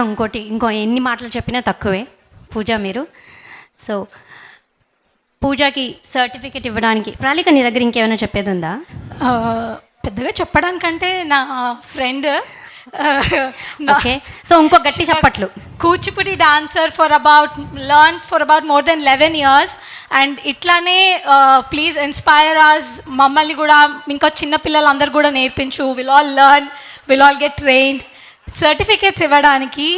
ఇంకో ఎన్ని మాటలు చెప్పినా తక్కువే. పూజ మీరు సో పూజకి సర్టిఫికెట్ ఇవ్వడానికి ప్రాళిక నీ దగ్గర ఇంకేమైనా చెప్పేది ఉందా? పెద్దగా చెప్పడానికంటే నా ఫ్రెండ్ ఓకే సో ఇంకో గట్టి చప్పట్లు. Kuchipudi dancer for about more than 11 years and ఇట్లానే ప్లీజ్ ఇన్స్పైర్ అస్. మమ్మల్ని కూడా ఇంకా చిన్న పిల్లలందరూ కూడా నేర్పించు. We'll all learn, we'll all get trained. Certificates ఇవ్వడానికి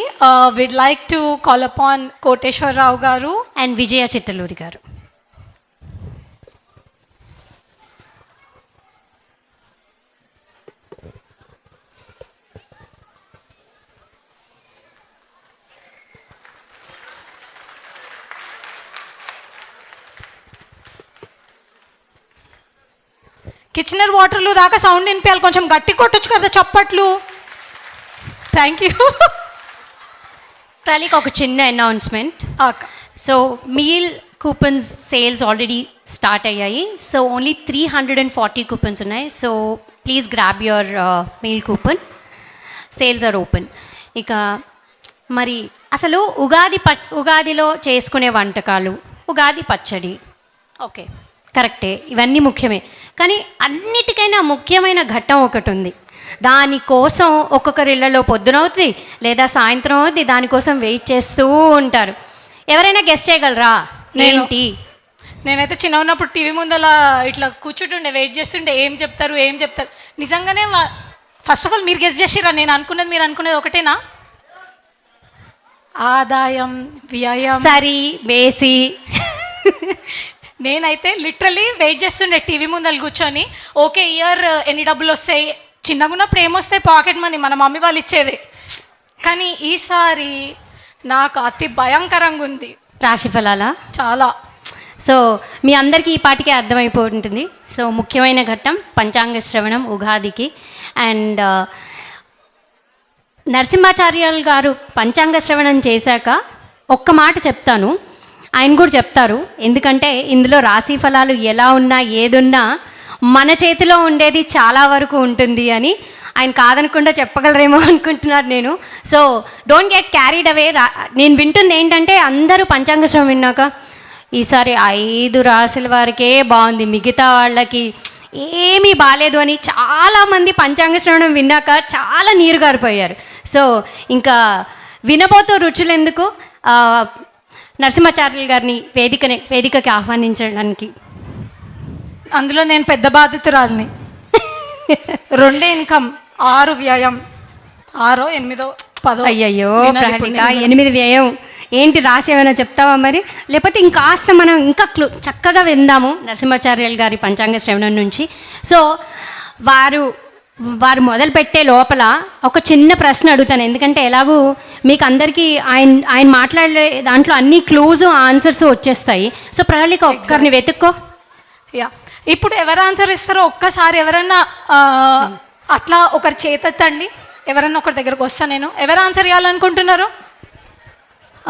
we'd like to call upon Koteswararao garu and విజయ చిట్టలూరి గారు. కిచెనర్ వాటర్లు దాకా సౌండ్ వినిపించాలి, కొంచెం గట్టి కొట్టొచ్చు కదా చప్పట్లు. Thank you. ప్రళిక ఒక చిన్న announcement. So meal coupons sales already start అయ్యాయి. సో ఓన్లీ 340 కూపన్స్ ఉన్నాయి. So please grab your meal coupon. Sales are open. ఇక మరి అసలు ఉగాదిలో చేసుకునే వంటకాలు, ఉగాది పచ్చడి, ఓకే కరెక్టే, ఇవన్నీ ముఖ్యమే. కానీ అన్నిటికైనా ముఖ్యమైన ఘట్టం ఒకటి ఉంది. దానికోసం ఒక్కొక్కరి ఇళ్లలో పొద్దునవుతుంది లేదా సాయంత్రం అవుతుంది, దానికోసం వెయిట్ చేస్తూ ఉంటారు. ఎవరైనా గెస్ట్ చేయగలరా ఏంటి? నేనైతే చిన్న ఉన్నప్పుడు టీవీ ముందల ఇట్లా కూర్చుంటుండే, వెయిట్ చేస్తుండే ఏం చెప్తారు. నిజంగానే ఫస్ట్ ఆఫ్ ఆల్ మీరు గెస్ట్ చేసిరా? నేను అనుకున్నది మీరు అనుకునేది ఒకటేనా? ఆదాయం, వ్యయం, సరి వేసి నేనైతే లిటరలీ వెయిట్ చేస్తుండే టీవీ ముందర కూర్చొని. ఓకే ఇయర్ ఎన్ని డబ్బులు వస్తాయి, చిన్నగా ఉన్నప్పుడు ఏమొస్తాయి పాకెట్ మనీ మన మమ్మీ వాళ్ళు ఇచ్చేది. కానీ ఈసారి నాకు అతి భయంకరంగా ఉంది. రాశి ఫలాలా చాలా. సో మీ అందరికీ ఈ పాటికే అర్థమైపోయి ఉంటుంది. సో ముఖ్యమైన ఘట్టం పంచాంగ శ్రవణం ఉగాదికి. అండ్ నరసింహాచార్యులు గారు పంచాంగ శ్రవణం చేశాక ఒక్క మాట చెప్తాను, ఆయన కూడా చెప్తారు. ఎందుకంటే ఇందులో రాశి ఫలాలు ఎలా ఉన్నా ఏదున్నా మన చేతిలో ఉండేది చాలా వరకు ఉంటుంది అని ఆయన కాదనకుండా చెప్పగలరేమో అనుకుంటున్నారు నేను. So don't get carried away. నేను వింటుంది ఏంటంటే అందరూ పంచాంగ శ్రవణం విన్నాక ఈసారి 5 రాశుల వారికే బాగుంది, మిగతా వాళ్ళకి ఏమీ బాగాలేదు అని చాలామంది పంచాంగ శ్రవణం విన్నాక చాలా నీరు గారిపోయారు. సో ఇంకా వినబోతూ రుచులు ఎందుకు, నరసింహాచార్యులు గారిని వేదికకి ఆహ్వానించడానికి. అందులో నేను పెద్ద బాధితురాలిని. 2 ఇన్కమ్, 6 వ్యయం, 6, 8, 10. అయ్యయ్యో ప్రహళిక, 8 వ్యయం ఏంటి? రాసి ఏమైనా చెప్తావా మరి? లేకపోతే ఇంకాస్త మనం ఇంకా చక్కగా విందాము నరసింహాచార్యులు గారి పంచాంగ శ్రవణం నుంచి. సో వారు మొదలుపెట్టే లోపల ఒక చిన్న ప్రశ్న అడుగుతాను. ఎందుకంటే ఎలాగూ మీకు అందరికీ ఆయన మాట్లాడే దాంట్లో అన్ని క్లూజ్ ఆన్సర్స్ వచ్చేస్తాయి. సో ప్రహళిక ఒక్కరిని వెతుక్కో. యా, ఇప్పుడు ఎవరు ఆన్సర్ ఇస్తారో ఒక్కసారి ఎవరన్నా అట్లా ఒకరి చేతెత్తండి. ఎవరన్నా ఒకరి దగ్గరకు వస్తా నేను. ఎవరు ఆన్సర్ ఇవ్వాలనుకుంటున్నారు?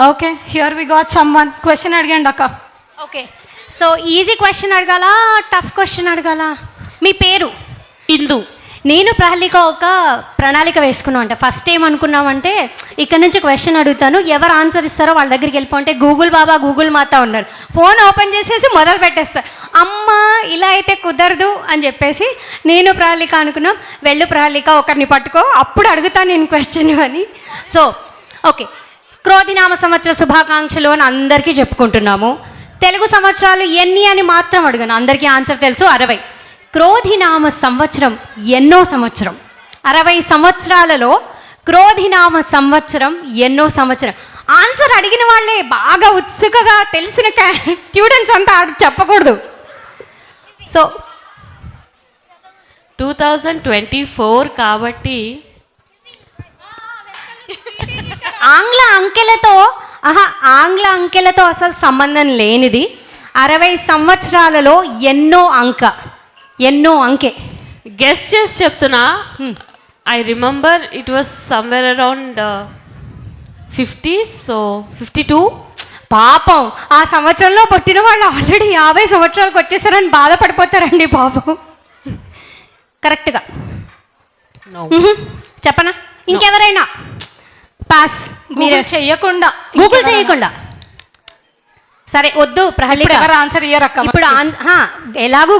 Okay, here we got someone. Question అడగండి అక్క. ఓకే, సో ఈజీ క్వశ్చన్ అడగాల, టఫ్ క్వశ్చన్ అడగాల? మీ పేరు? ఇందు. నేను ప్రహళిక ఒక ప్రణాళిక వేసుకున్నాం. అంటే ఫస్ట్ ఏమనుకున్నామంటే ఇక్కడ నుంచి క్వశ్చన్ అడుగుతాను, ఎవరు ఆన్సర్ ఇస్తారో వాళ్ళ దగ్గరికి వెళ్ళిపోంటే గూగుల్ బాబా గూగుల్ మాత ఉన్నారు, ఫోన్ ఓపెన్ చేసేసి మొదలు పెట్టేస్తారు. అమ్మ ఇలా అయితే కుదరదు అని చెప్పేసి నేను ప్రహళిక అనుకున్నాం. వెళ్ళు ప్రహళిక, ఒకరిని పట్టుకో, అప్పుడు అడుగుతాను నేను క్వశ్చన్ అని. సో ఓకే, క్రోధినామ సంవత్సర శుభాకాంక్షలు అని అందరికీ చెప్పుకుంటున్నాము. తెలుగు సంవత్సరాలు ఎన్ని అని మాత్రం అడిగాను, అందరికీ ఆన్సర్ తెలుసు, 60. క్రోధినామ సంవత్సరం ఎన్నో సంవత్సరం? 60 సంవత్సరాలలో క్రోధినామ సంవత్సరం ఎన్నో సంవత్సరం? ఆన్సర్ అడిగిన వాళ్ళే బాగా ఉత్సుకగా తెలిసిన స్టూడెంట్స్ అంతా చెప్పకూడదు. సో 2024 కాబట్టి ఆంగ్ల అంకెలతో అసలు సంబంధం లేనిది. 60 సంవత్సరాలలో ఎన్నో అంకె గెస్ట్ చేసి చెప్తున్నా. I remember it was somewhere around 50s, so 52. పాపం ఆ సంవత్సరంలో పుట్టిన వాళ్ళు ఆల్రెడీ 50 సంవత్సరాలకు వచ్చేసారని బాధపడిపోతారండి పాపం. కరెక్ట్గా చెప్పనా? ఇంకెవరైనా పాస్? మీరు గూగుల్ చేయకుండా సరే వద్దు ప్రహళిక, ఎవరు ఆన్సర్ ఇయ్యరక్క. ఇప్పుడు ఎలాగూ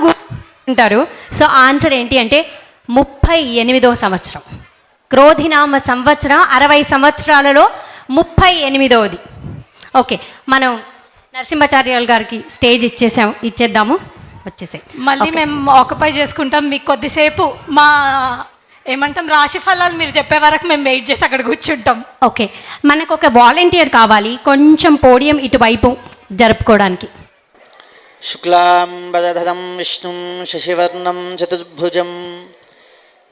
ఉంటారు. సో ఆన్సర్ ఏంటి అంటే 38వ సంవత్సరం. క్రోధినామ సంవత్సరం 60 సంవత్సరాలలో 38వది. ఓకే, మనం నరసింహాచార్యులు గారికి స్టేజ్ ఇచ్చేద్దాము. వచ్చేసాయి. మళ్ళీ మేము ఆక్యుపై చేసుకుంటాం. మీకు కొద్దిసేపు మా ఏమంటాం రాశి ఫలాలు మీరు చెప్పే వరకు మేము వెయిట్ చేసి అక్కడ కూర్చుంటాం. ఓకే, మనకు ఒక వాలంటీర్ కావాలి కొంచెం పోడియం ఇటువైపు జరుపుకోవడానికి. శుక్లాంబరధరం విష్ణుం శశివర్ణం చతుర్భుజం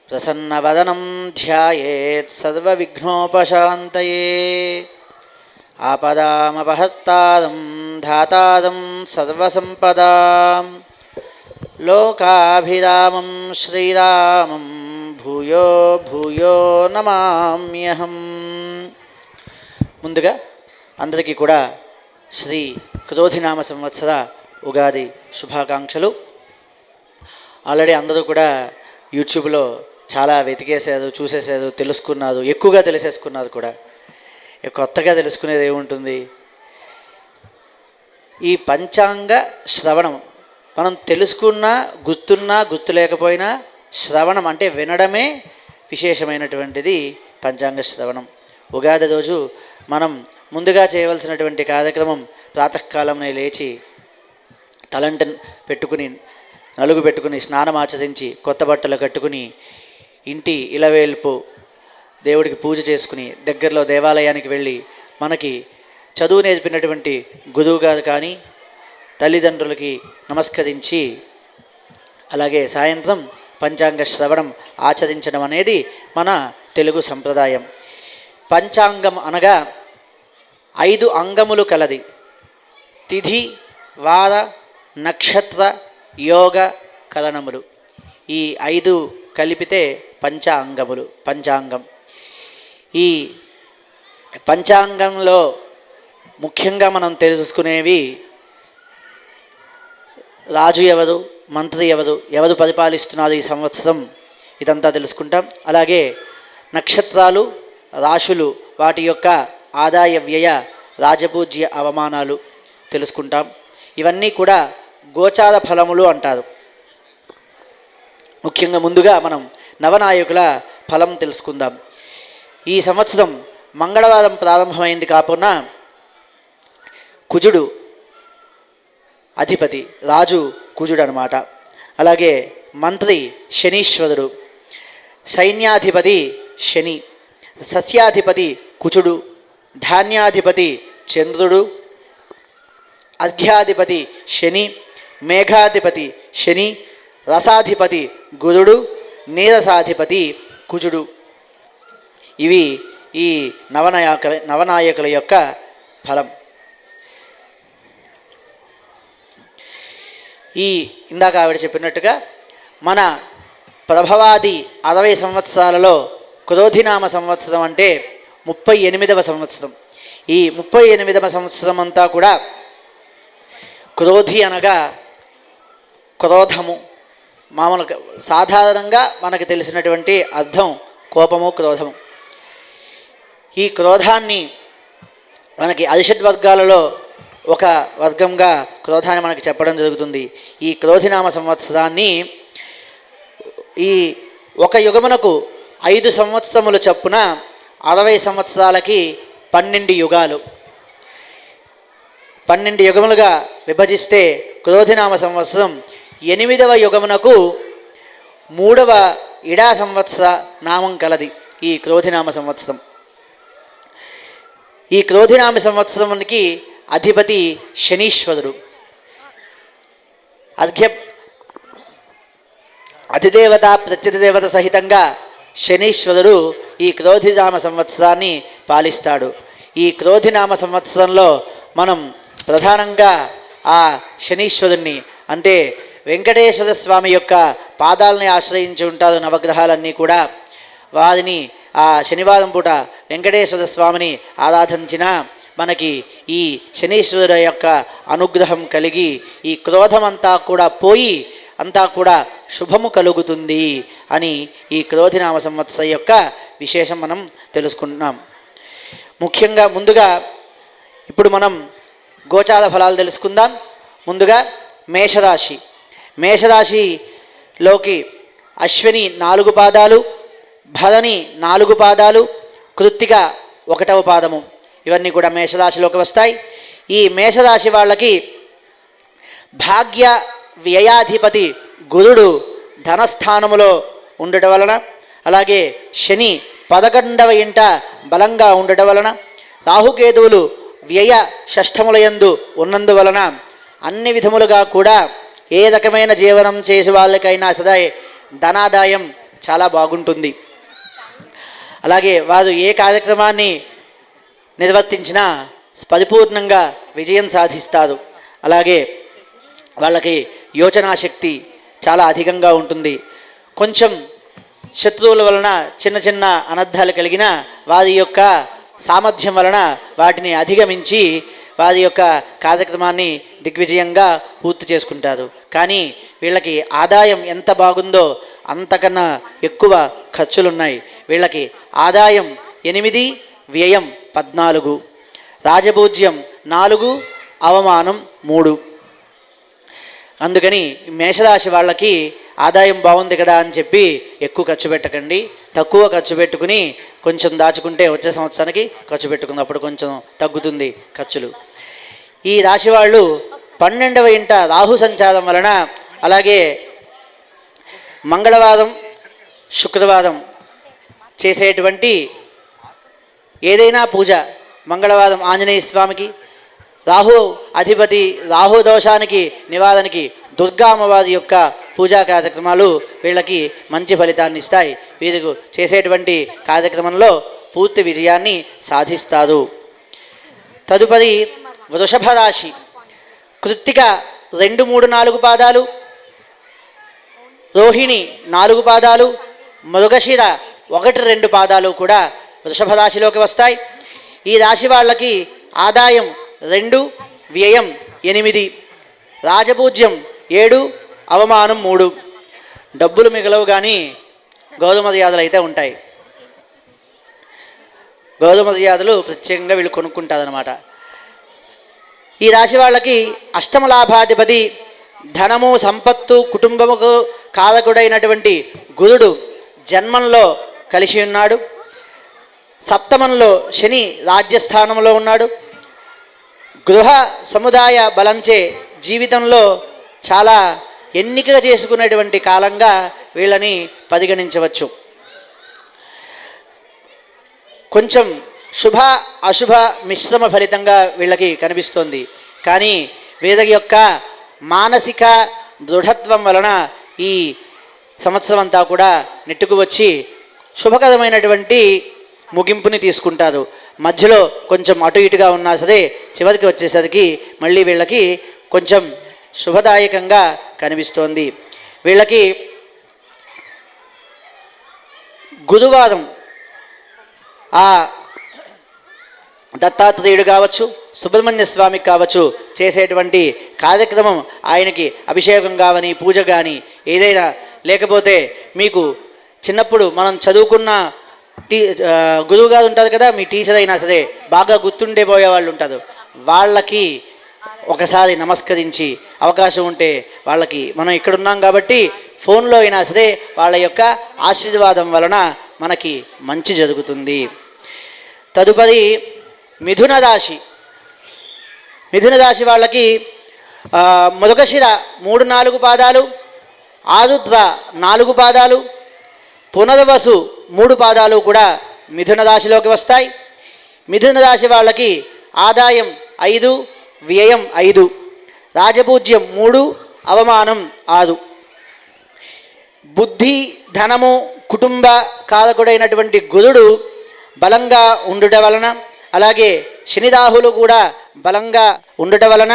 ప్రసన్నవదనం ధ్యాయేత్ సర్వవిఘ్నోపశాంతయే ఆపదామపహర్తారం ధాతారం సర్వసంపదాం లోకాభిరామం శ్రీరామం భూయో భూయో నమామ్యహం. ముందుగా అందరికీ కూడా శ్రీ క్రోధినామ సంవత్సర ఉగాది శుభాకాంక్షలు. ఆల్రెడీ అందరూ కూడా యూట్యూబ్లో చాలా వెతికేశారు, చూసేశారు, తెలుసుకున్నారు, ఎక్కువగా తెలిసేసుకున్నారు కూడా. కొత్తగా తెలుసుకునేది ఏముంటుంది? ఈ పంచాంగ శ్రవణం మనం తెలుసుకున్నా గుర్తున్నా గుర్తు లేకపోయినా శ్రవణం అంటే వినడమే విశేషమైనటువంటిది పంచాంగ శ్రవణం. ఉగాది రోజు మనం ముందుగా చేయవలసినటువంటి కార్యక్రమం ప్రాతకాలంలో లేచి తలంట పెట్టుకుని నలుగు పెట్టుకుని స్నానం ఆచరించి కొత్త బట్టలు కట్టుకుని ఇంటి ఇలవేల్పు దేవుడికి పూజ చేసుకుని దగ్గరలో దేవాలయానికి వెళ్ళి మనకి చదువు నేర్పినటువంటి గురువు గారు కానీ తల్లిదండ్రులకి నమస్కరించి అలాగే సాయంత్రం పంచాంగ శ్రవణం ఆచరించడం అనేది మన తెలుగు సంప్రదాయం. పంచాంగం అనగా 5 అంగములు కలది. తిథి, వార, నక్షత్ర, యోగ, కరణములు ఈ 5 కలిపితే పంచాంగములు. పంచాంగం ఈ పంచాంగంలో ముఖ్యంగా మనం తెలుసుకునేవి రాజు ఎవరు, మంత్రి ఎవరు, ఎవరు పరిపాలిస్తున్నారు ఈ సంవత్సరం, ఇదంతా తెలుసుకుంటాం. అలాగే నక్షత్రాలు, రాశులు, వాటి యొక్క ఆదాయ వ్యయ, రాజపూజ్య అవమానాలు తెలుసుకుంటాం. ఇవన్నీ కూడా గోచార ఫలములు అంటారు. ముఖ్యంగా ముందుగా మనం నవనాయకుల ఫలం తెలుసుకుందాం. ఈ సంవత్సరం మంగళవారం ప్రారంభమైంది కాకుండా కుజుడు అధిపతి, రాజు కుజుడు అనమాట. అలాగే మంత్రి శనీశ్వరుడు, సైన్యాధిపతి శని, సస్యాధిపతి కుజుడు, ధాన్యాధిపతి చంద్రుడు, అర్ఘ్యాధిపతి శని, మేఘాధిపతి శని, రసాధిపతి గురుడు, నీరసాధిపతి కుజుడు. ఇవి ఈ నవనాయకుల యొక్క ఫలం. ఈ ఇందాక ఆవిడ చెప్పినట్టుగా మన ప్రభవాది 60 సంవత్సరాలలో క్రోధినామ సంవత్సరం అంటే 38వ సంవత్సరం. ఈ 38వ సంవత్సరం అంతా కూడా క్రోధి అనగా క్రోధము. మామూలుగా సాధారణంగా మనకు తెలిసినటువంటి అర్థం కోపము, క్రోధము. ఈ క్రోధాన్ని మనకి అరిషడ్వర్గాలలో ఒక వర్గంగా క్రోధాన్ని మనకి చెప్పడం జరుగుతుంది. ఈ క్రోధినామ సంవత్సరాన్ని ఈ ఒక యుగమునకు 5 సంవత్సరములు చొప్పున 60 సంవత్సరాలకి 12 యుగాలు. 12 యుగములుగా విభజిస్తే క్రోధినామ సంవత్సరం 8వ యుగమునకు 3వ ఇడా సంవత్సర నామం కలది ఈ క్రోధినామ సంవత్సరం. ఈ క్రోధినామ సంవత్సరానికి అధిపతి శనీశ్వరుడు. అధిదేవత ప్రత్యధిదేవత సహితంగా శనీశ్వరుడు ఈ క్రోధినామ సంవత్సరాన్ని పాలిస్తాడు. ఈ క్రోధినామ సంవత్సరంలో మనం ప్రధానంగా ఆ శనీశ్వరుణ్ణి అంటే వెంకటేశ్వర స్వామి యొక్క పాదాలని ఆశ్రయించి ఉంటారు నవగ్రహాలన్నీ కూడా. వారిని ఆ శనివారం పూట వెంకటేశ్వర స్వామిని ఆరాధించిన మనకి ఈ శనీశ్వరుడు యొక్క అనుగ్రహం కలిగి ఈ క్రోధమంతా కూడా పోయి అంతా కూడా శుభము కలుగుతుంది అని ఈ క్రోధినామ సంవత్సరం యొక్క విశేషం మనం తెలుసుకుంటున్నాం. ముఖ్యంగా ముందుగా ఇప్పుడు మనం గోచార ఫలాలు తెలుసుకుందాం. ముందుగా మేషరాశి. మేషరాశిలోకి అశ్విని 4 పాదాలు, భరణి 4 పాదాలు, కృత్తిక 1వ పాదము ఇవన్నీ కూడా మేషరాశిలోకి వస్తాయి. ఈ మేషరాశి వాళ్ళకి భాగ్య వ్యయాధిపతి గురుడు ధనస్థానములో ఉండటం వలన అలాగే శని 11వ ఇంట బలంగా ఉండటం వలన, రాహుకేతువులు వ్యయ షష్ఠములయందు ఉన్నందువలన అన్ని విధములుగా కూడా ఏ రకమైన జీవనం చేసే వాళ్ళకైనా సరే ధనాదాయం చాలా బాగుంటుంది. అలాగే వారు ఏ కార్యక్రమాన్ని నిర్వర్తించినా పరిపూర్ణంగా విజయం సాధిస్తారు. అలాగే వాళ్ళకి యోచనాశక్తి చాలా అధికంగా ఉంటుంది. కొంచెం శత్రువుల వలన చిన్న చిన్న అనర్థాలు కలిగిన వారి యొక్క సామర్థ్యం వలన వాటిని అధిగమించి వారి యొక్క కార్యక్రమాన్ని దిగ్విజయంగా పూర్తి చేసుకుంటారు. కానీ వీళ్ళకి ఆదాయం ఎంత బాగుందో అంతకన్నా ఎక్కువ ఖర్చులున్నాయి. వీళ్ళకి ఆదాయం 8, వ్యయం 14, రాజపూజ్యం 4, అవమానం 3. అందుకని మేషరాశి వాళ్ళకి ఆదాయం బాగుంది కదా అని చెప్పి ఎక్కువ ఖర్చు పెట్టకండి. తక్కువ ఖర్చు పెట్టుకుని కొంచెం దాచుకుంటే వచ్చే సంవత్సరానికి ఖర్చు పెట్టుకున్నప్పుడు కొంచెం తగ్గుతుంది ఖర్చులు. ఈ రాశి వాళ్ళు 12వ ఇంట రాహు సంచారం వలన, అలాగే మంగళవారం శుక్రవారం చేసేటువంటి ఏదైనా పూజ, మంగళవారం ఆంజనేయ స్వామికి, రాహు అధిపతి రాహు దోషానికి నివారణకి దుర్గా అమ్మవారి యొక్క పూజా కార్యక్రమాలు వీళ్ళకి మంచి ఫలితాన్ని ఇస్తాయి. వీరికి చేసేటువంటి కార్యక్రమంలో పూర్తి విజయాన్ని సాధిస్తారు. తదుపరి వృషభ రాశి. కృత్తిక 2, 3, 4 పాదాలు, రోహిణి 4 పాదాలు, మృగశిర 1, 2 పాదాలు కూడా వృషభ రాశిలోకి వస్తాయి. ఈ రాశి వాళ్ళకి ఆదాయం 2, వ్యయం 8, రాజపూజ్యం 7, అవమానం 3. డబ్బులు మిగలవు కానీ గౌరవ మర్యాదలు అయితే ఉంటాయి. గౌరవ మర్యాదలు ప్రత్యేకంగా వీళ్ళు కొనుక్కుంటారనమాట. ఈ రాశి వాళ్ళకి అష్టమ లాభాధిపతి, ధనము సంపత్తు కుటుంబముకు కారకుడైనటువంటి గురుడు జన్మంలో కలిసి ఉన్నాడు. సప్తమంలో శని రాజ్యస్థానంలో ఉన్నాడు. గృహ సముదాయ బలంచే జీవితంలో చాలా ఎన్నిక చేసుకునేటువంటి కాలంగా వీళ్ళని పరిగణించవచ్చు. కొంచెం శుభ అశుభ మిశ్రమ ఫలితంగా వీళ్ళకి కనిపిస్తోంది. కానీ వీళ్ళ యొక్క మానసిక దృఢత్వం వలన ఈ సంవత్సరం అంతా కూడా నెట్టుకు వచ్చి శుభకరమైనటువంటి ముగింపుని తీసుకుంటారు. మధ్యలో కొంచెం అటు ఇటుగా ఉన్నా సరే చివరికి వచ్చేసరికి మళ్ళీ వీళ్ళకి కొంచెం శుభదాయకంగా కనిపిస్తోంది. వీళ్ళకి గురువారం ఆ దత్తాత్రేయుడు కావచ్చు, సుబ్రహ్మణ్య స్వామికి కావచ్చు చేసేటువంటి కార్యక్రమం, ఆయనకి అభిషేకం కావని పూజ కానీ ఏదైనా, లేకపోతే మీకు చిన్నప్పుడు మనం చదువుకున్న గురువు గారు ఉంటారు కదా, మీ టీచర్ అయినా సరే బాగా గుర్తుండే పోయే వాళ్ళు ఉంటారు, వాళ్ళకి ఒకసారి నమస్కరించి అవకాశం ఉంటే వాళ్ళకి, మనం ఇక్కడున్నాం కాబట్టి ఫోన్లో అయినా సరే వాళ్ళ యొక్క ఆశీర్వాదం వలన మనకి మంచి జరుగుతుంది. తదుపరి మిథున రాశి. మిథున రాశి వాళ్ళకి మృగశిర 3, 4 పాదాలు, ఆరుద్ర 4 పాదాలు, పునర్వసు 3 పాదాలు కూడా మిథున రాశిలోకి వస్తాయి. మిథున రాశి వాళ్ళకి ఆదాయం 5, వ్యయం 5, రాజపూజ్యం 3, అవమానం 6. బుద్ధి ధనము కుటుంబ కారకుడైనటువంటి గురుడు బలంగా ఉండుట వలన, అలాగే శనిరాహులు కూడా బలంగా ఉండటం వలన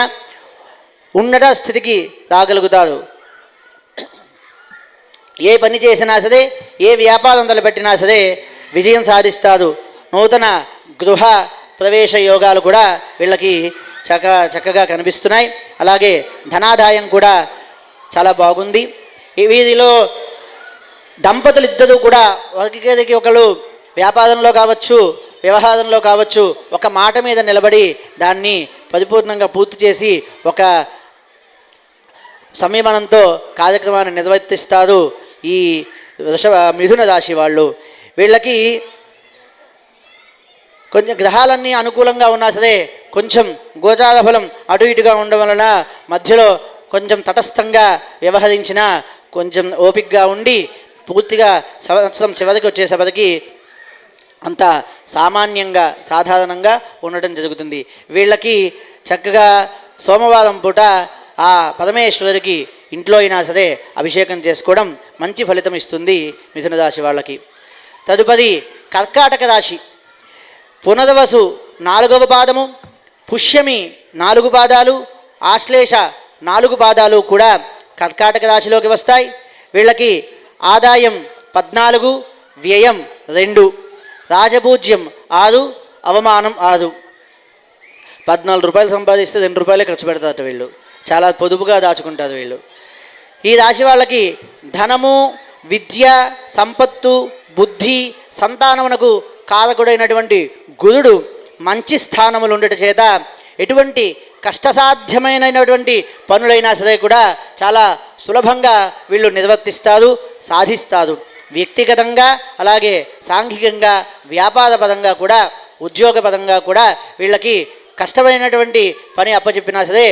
ఉన్నత స్థితికి రాగలుగుతారు. ఏ పని చేసినా సరే, ఏ వ్యాపారం తలపెట్టినా సరే విజయం సాధిస్తారు. నూతన గృహ ప్రవేశ యోగాలు కూడా వీళ్ళకి చక్కగా కనిపిస్తున్నాయి. అలాగే ధనాదాయం కూడా చాలా బాగుంది. వీరిలో దంపతులు ఇద్దరు కూడా ఒకరికి ఒకరు వ్యాపారంలో కావచ్చు, వ్యవహారంలో కావచ్చు, ఒక మాట మీద నిలబడి దాన్ని పరిపూర్ణంగా పూర్తి చేసి ఒక సంయమనంతో కార్యక్రమాన్ని నిర్వర్తిస్తారు ఈ మిథున రాశి వాళ్ళు. వీళ్ళకి కొంచెం గ్రహాలన్నీ అనుకూలంగా ఉన్నా సరే కొంచెం గోచార ఫలం అటు ఇటుగా ఉండడం వలన మధ్యలో కొంచెం తటస్థంగా వ్యవహరించిన కొంచెం ఓపికగా ఉండి పూర్తిగా సంవత్సరం చివరికి వచ్చేసరికి అంత సామాన్యంగా సాధారణంగా ఉండటం జరుగుతుంది. వీళ్ళకి చక్కగా సోమవారం పూట ఆ పరమేశ్వరుడికి ఇంట్లో అయినా సరే అభిషేకం చేసుకోవడం మంచి ఫలితం ఇస్తుంది మిథున రాశి వాళ్ళకి. తదుపరి కర్కాటక రాశి. పునర్వసు 4వ పాదము, పుష్యమి 4 పాదాలు, ఆశ్లేష 4 పాదాలు కూడా కర్కాటక రాశిలోకి వస్తాయి. వీళ్ళకి ఆదాయం 14, వ్యయం 2, రాజపూజ్యం 6, అవమానం 6. 14 రూపాయలు సంపాదిస్తే 2 రూపాయలే ఖర్చు పెడతారు వీళ్ళు. చాలా పొదుపుగా దాచుకుంటారు వీళ్ళు. ఈ రాశి వాళ్ళకి ధనము, విద్య, సంపత్తు, బుద్ధి, సంతానమునకు కారకుడైనటువంటి గురుడు మంచి స్థానములు ఉండట చేత ఎటువంటి కష్టసాధ్యమైనటువంటి పనులైనా సరే కూడా చాలా సులభంగా వీళ్ళు నిర్వర్తిస్తారు, సాధిస్తారు. వ్యక్తిగతంగా అలాగే సాంఘికంగా వ్యాపారపరంగా కూడా ఉద్యోగపరంగా కూడా వీళ్ళకి కష్టమైనటువంటి పని అప్పచెప్పినా సరే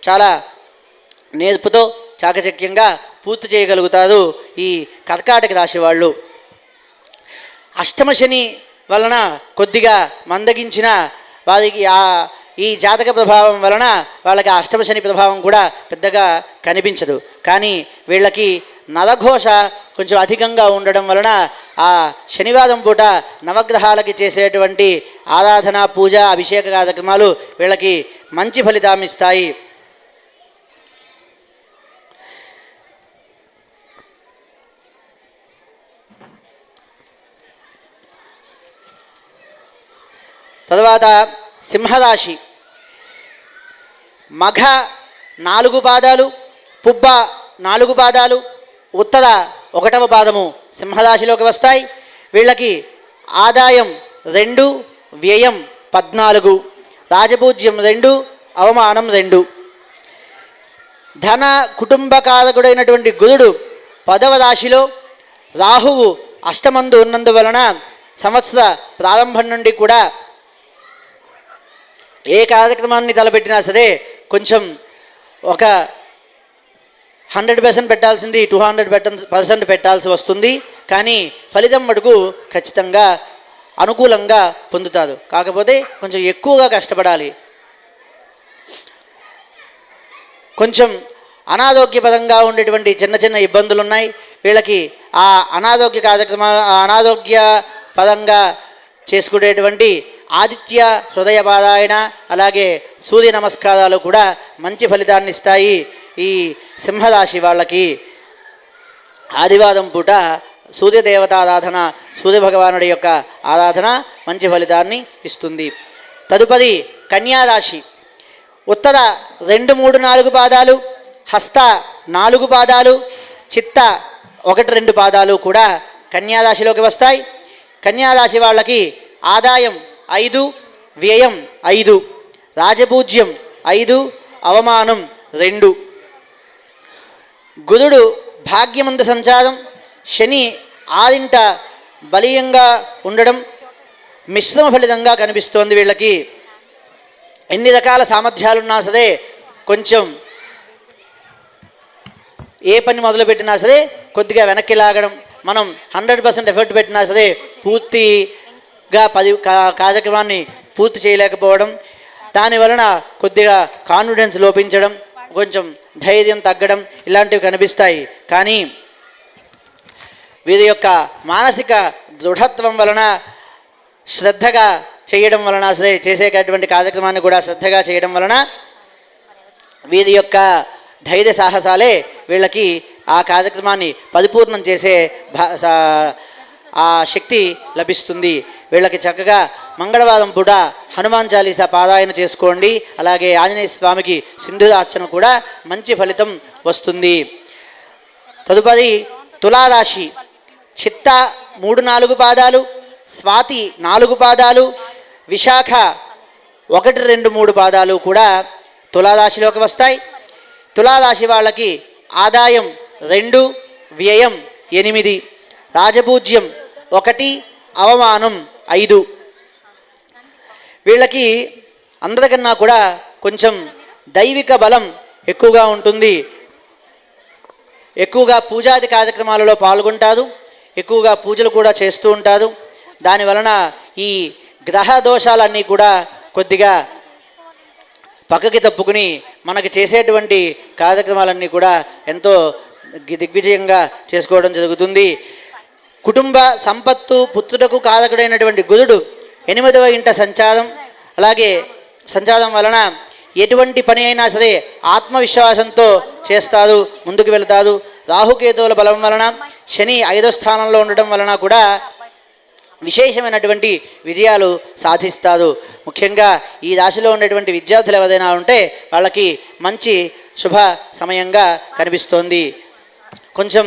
చాలా నేర్పుతో చాకచక్యంగా పూర్తి చేయగలుగుతారు ఈ కర్కాటక రాశి వాళ్ళు. అష్టమ శని వలన కొద్దిగా మందగించిన వారికి ఈ జాతక ప్రభావం వలన వాళ్ళకి అష్టమ శని ప్రభావం కూడా పెద్దగా కనిపించదు. కానీ వీళ్ళకి నరఘోష కొంచెం అధికంగా ఉండడం వలన ఆ శనివారం పూట నవగ్రహాలకి చేసేటువంటి ఆరాధన, పూజ, అభిషేక కార్యక్రమాలు వీళ్ళకి మంచి ఫలితాన్ని ఇస్తాయి. తరువాత సింహరాశి. మఘ 4 పాదాలు, పుబ్బ 4 పాదాలు, ఉత్తర 1వ పాదము సింహరాశిలోకి వస్తాయి. వీళ్ళకి ఆదాయం 2, వ్యయం 14, రాజపూజ్యం 2, అవమానం 2. ధన కుటుంబకారకుడైనటువంటి గురుడు 10వ రాశిలో, రాహువు అష్టమందు ఉన్నందువలన సంవత్సర ప్రారంభం నుండి కూడా ఏ కార్యక్రమాన్ని తలపెట్టినా సరే కొంచెం ఒక 100% పెట్టాల్సింది 200% పెట్టాల్సి వస్తుంది. కానీ ఫలితం మటుకు ఖచ్చితంగా అనుకూలంగా పొందుతారు. కాకపోతే కొంచెం ఎక్కువగా కష్టపడాలి. కొంచెం అనారోగ్యపరంగా ఉండేటువంటి చిన్న చిన్న ఇబ్బందులు ఉన్నాయి వీళ్ళకి. ఆ అనారోగ్య పరంగా చేసుకునేటువంటి ఆదిత్య హృదయ పారాయణ అలాగే సూర్య నమస్కారాలు కూడా మంచి ఫలితాన్ని ఇస్తాయి ఈ సింహరాశి వాళ్ళకి. ఆదివారం పూట సూర్యదేవతారాధన, సూర్యభగవానుడి యొక్క ఆరాధన మంచి ఫలితాన్ని ఇస్తుంది. తదుపరి కన్యారాశి. ఉత్తర 2, 3, 4 పాదాలు, హస్త 4 పాదాలు, చిత్త 1, 2 పాదాలు కూడా కన్యారాశిలోకి వస్తాయి. కన్యారాశి వాళ్ళకి ఆదాయం 5, వ్యయం 5, రాజపూజ్యం 5, అవమానం 2. గురుడు భాగ్యమందు సంచారం, శని 6ంట బలీయంగా ఉండడం మిశ్రమ ఫలితంగా కనిపిస్తోంది వీళ్ళకి. ఎన్ని రకాల సామర్థ్యాలున్నా సరే కొంచెం ఏ పని మొదలుపెట్టినా సరే కొద్దిగా వెనక్కి లాగడం, మనం 100% ఎఫర్ట్ పెట్టినా సరే పూర్తిగా కార్యక్రమాన్ని పూర్తి చేయలేకపోవడం, దానివలన కొద్దిగా కాన్ఫిడెన్స్ లోపించడం, కొంచెం ధైర్యం తగ్గడం ఇలాంటివి కనిపిస్తాయి. కానీ వీరి యొక్క మానసిక దృఢత్వం వలన, శ్రద్ధగా చేయడం వలన, సరే చేసేటటువంటి కార్యక్రమాన్ని కూడా శ్రద్ధగా చేయడం వలన వీరి యొక్క ధైర్య సాహసాలే వీళ్ళకి ఆ కార్యక్రమాన్ని పరిపూర్ణం చేసే ఆ శక్తి లభిస్తుంది. వీళ్ళకి చక్కగా మంగళవారం పూట హనుమాన్ చాలీసా పారాయణ చేసుకోండి. అలాగే ఆంజనేయ స్వామికి సింధూరార్చన కూడా మంచి ఫలితం వస్తుంది. తదుపరి తులారాశి. చిత్త 3, 4 పాదాలు, స్వాతి 4 పాదాలు, విశాఖ 1, 2, 3 పాదాలు కూడా తులారాశిలోకి వస్తాయి. తులారాశి వాళ్ళకి ఆదాయం 2, వ్యయం 8, రాజపూజ్యం 1, అవమానం 5. వీళ్ళకి అందరికన్నా కూడా కొంచెం దైవిక బలం ఎక్కువగా ఉంటుంది. ఎక్కువగా పూజాది కార్యక్రమాలలో పాల్గొంటారు. ఎక్కువగా పూజలు కూడా చేస్తూ ఉంటారు. దాని వలన ఈ గ్రహ దోషాలన్నీ కూడా కొద్దిగా పక్కకి తప్పుకుని మనకి చేసేటువంటి కార్యక్రమాలన్నీ కూడా ఎంతో దిగ్విజయంగా చేసుకోవడం జరుగుతుంది. కుటుంబ సంపత్తు పుత్రులకు కారకుడైనటువంటి గురుడు 8వ ఇంట సంచారం, అలాగే సంచారం వలన ఎటువంటి పని అయినా సరే ఆత్మవిశ్వాసంతో చేస్తారు, ముందుకు వెళతారు. రాహుకేతువుల బలం వలన శని 5వ స్థానంలో ఉండడం వలన కూడా విశేషమైనటువంటి విజయాలు సాధిస్తారు. ముఖ్యంగా ఈ రాశిలో ఉన్నటువంటి విద్యార్థులు ఎవరైనా ఉంటే వాళ్ళకి మంచి శుభ సమయంగా కనిపిస్తోంది. కొంచెం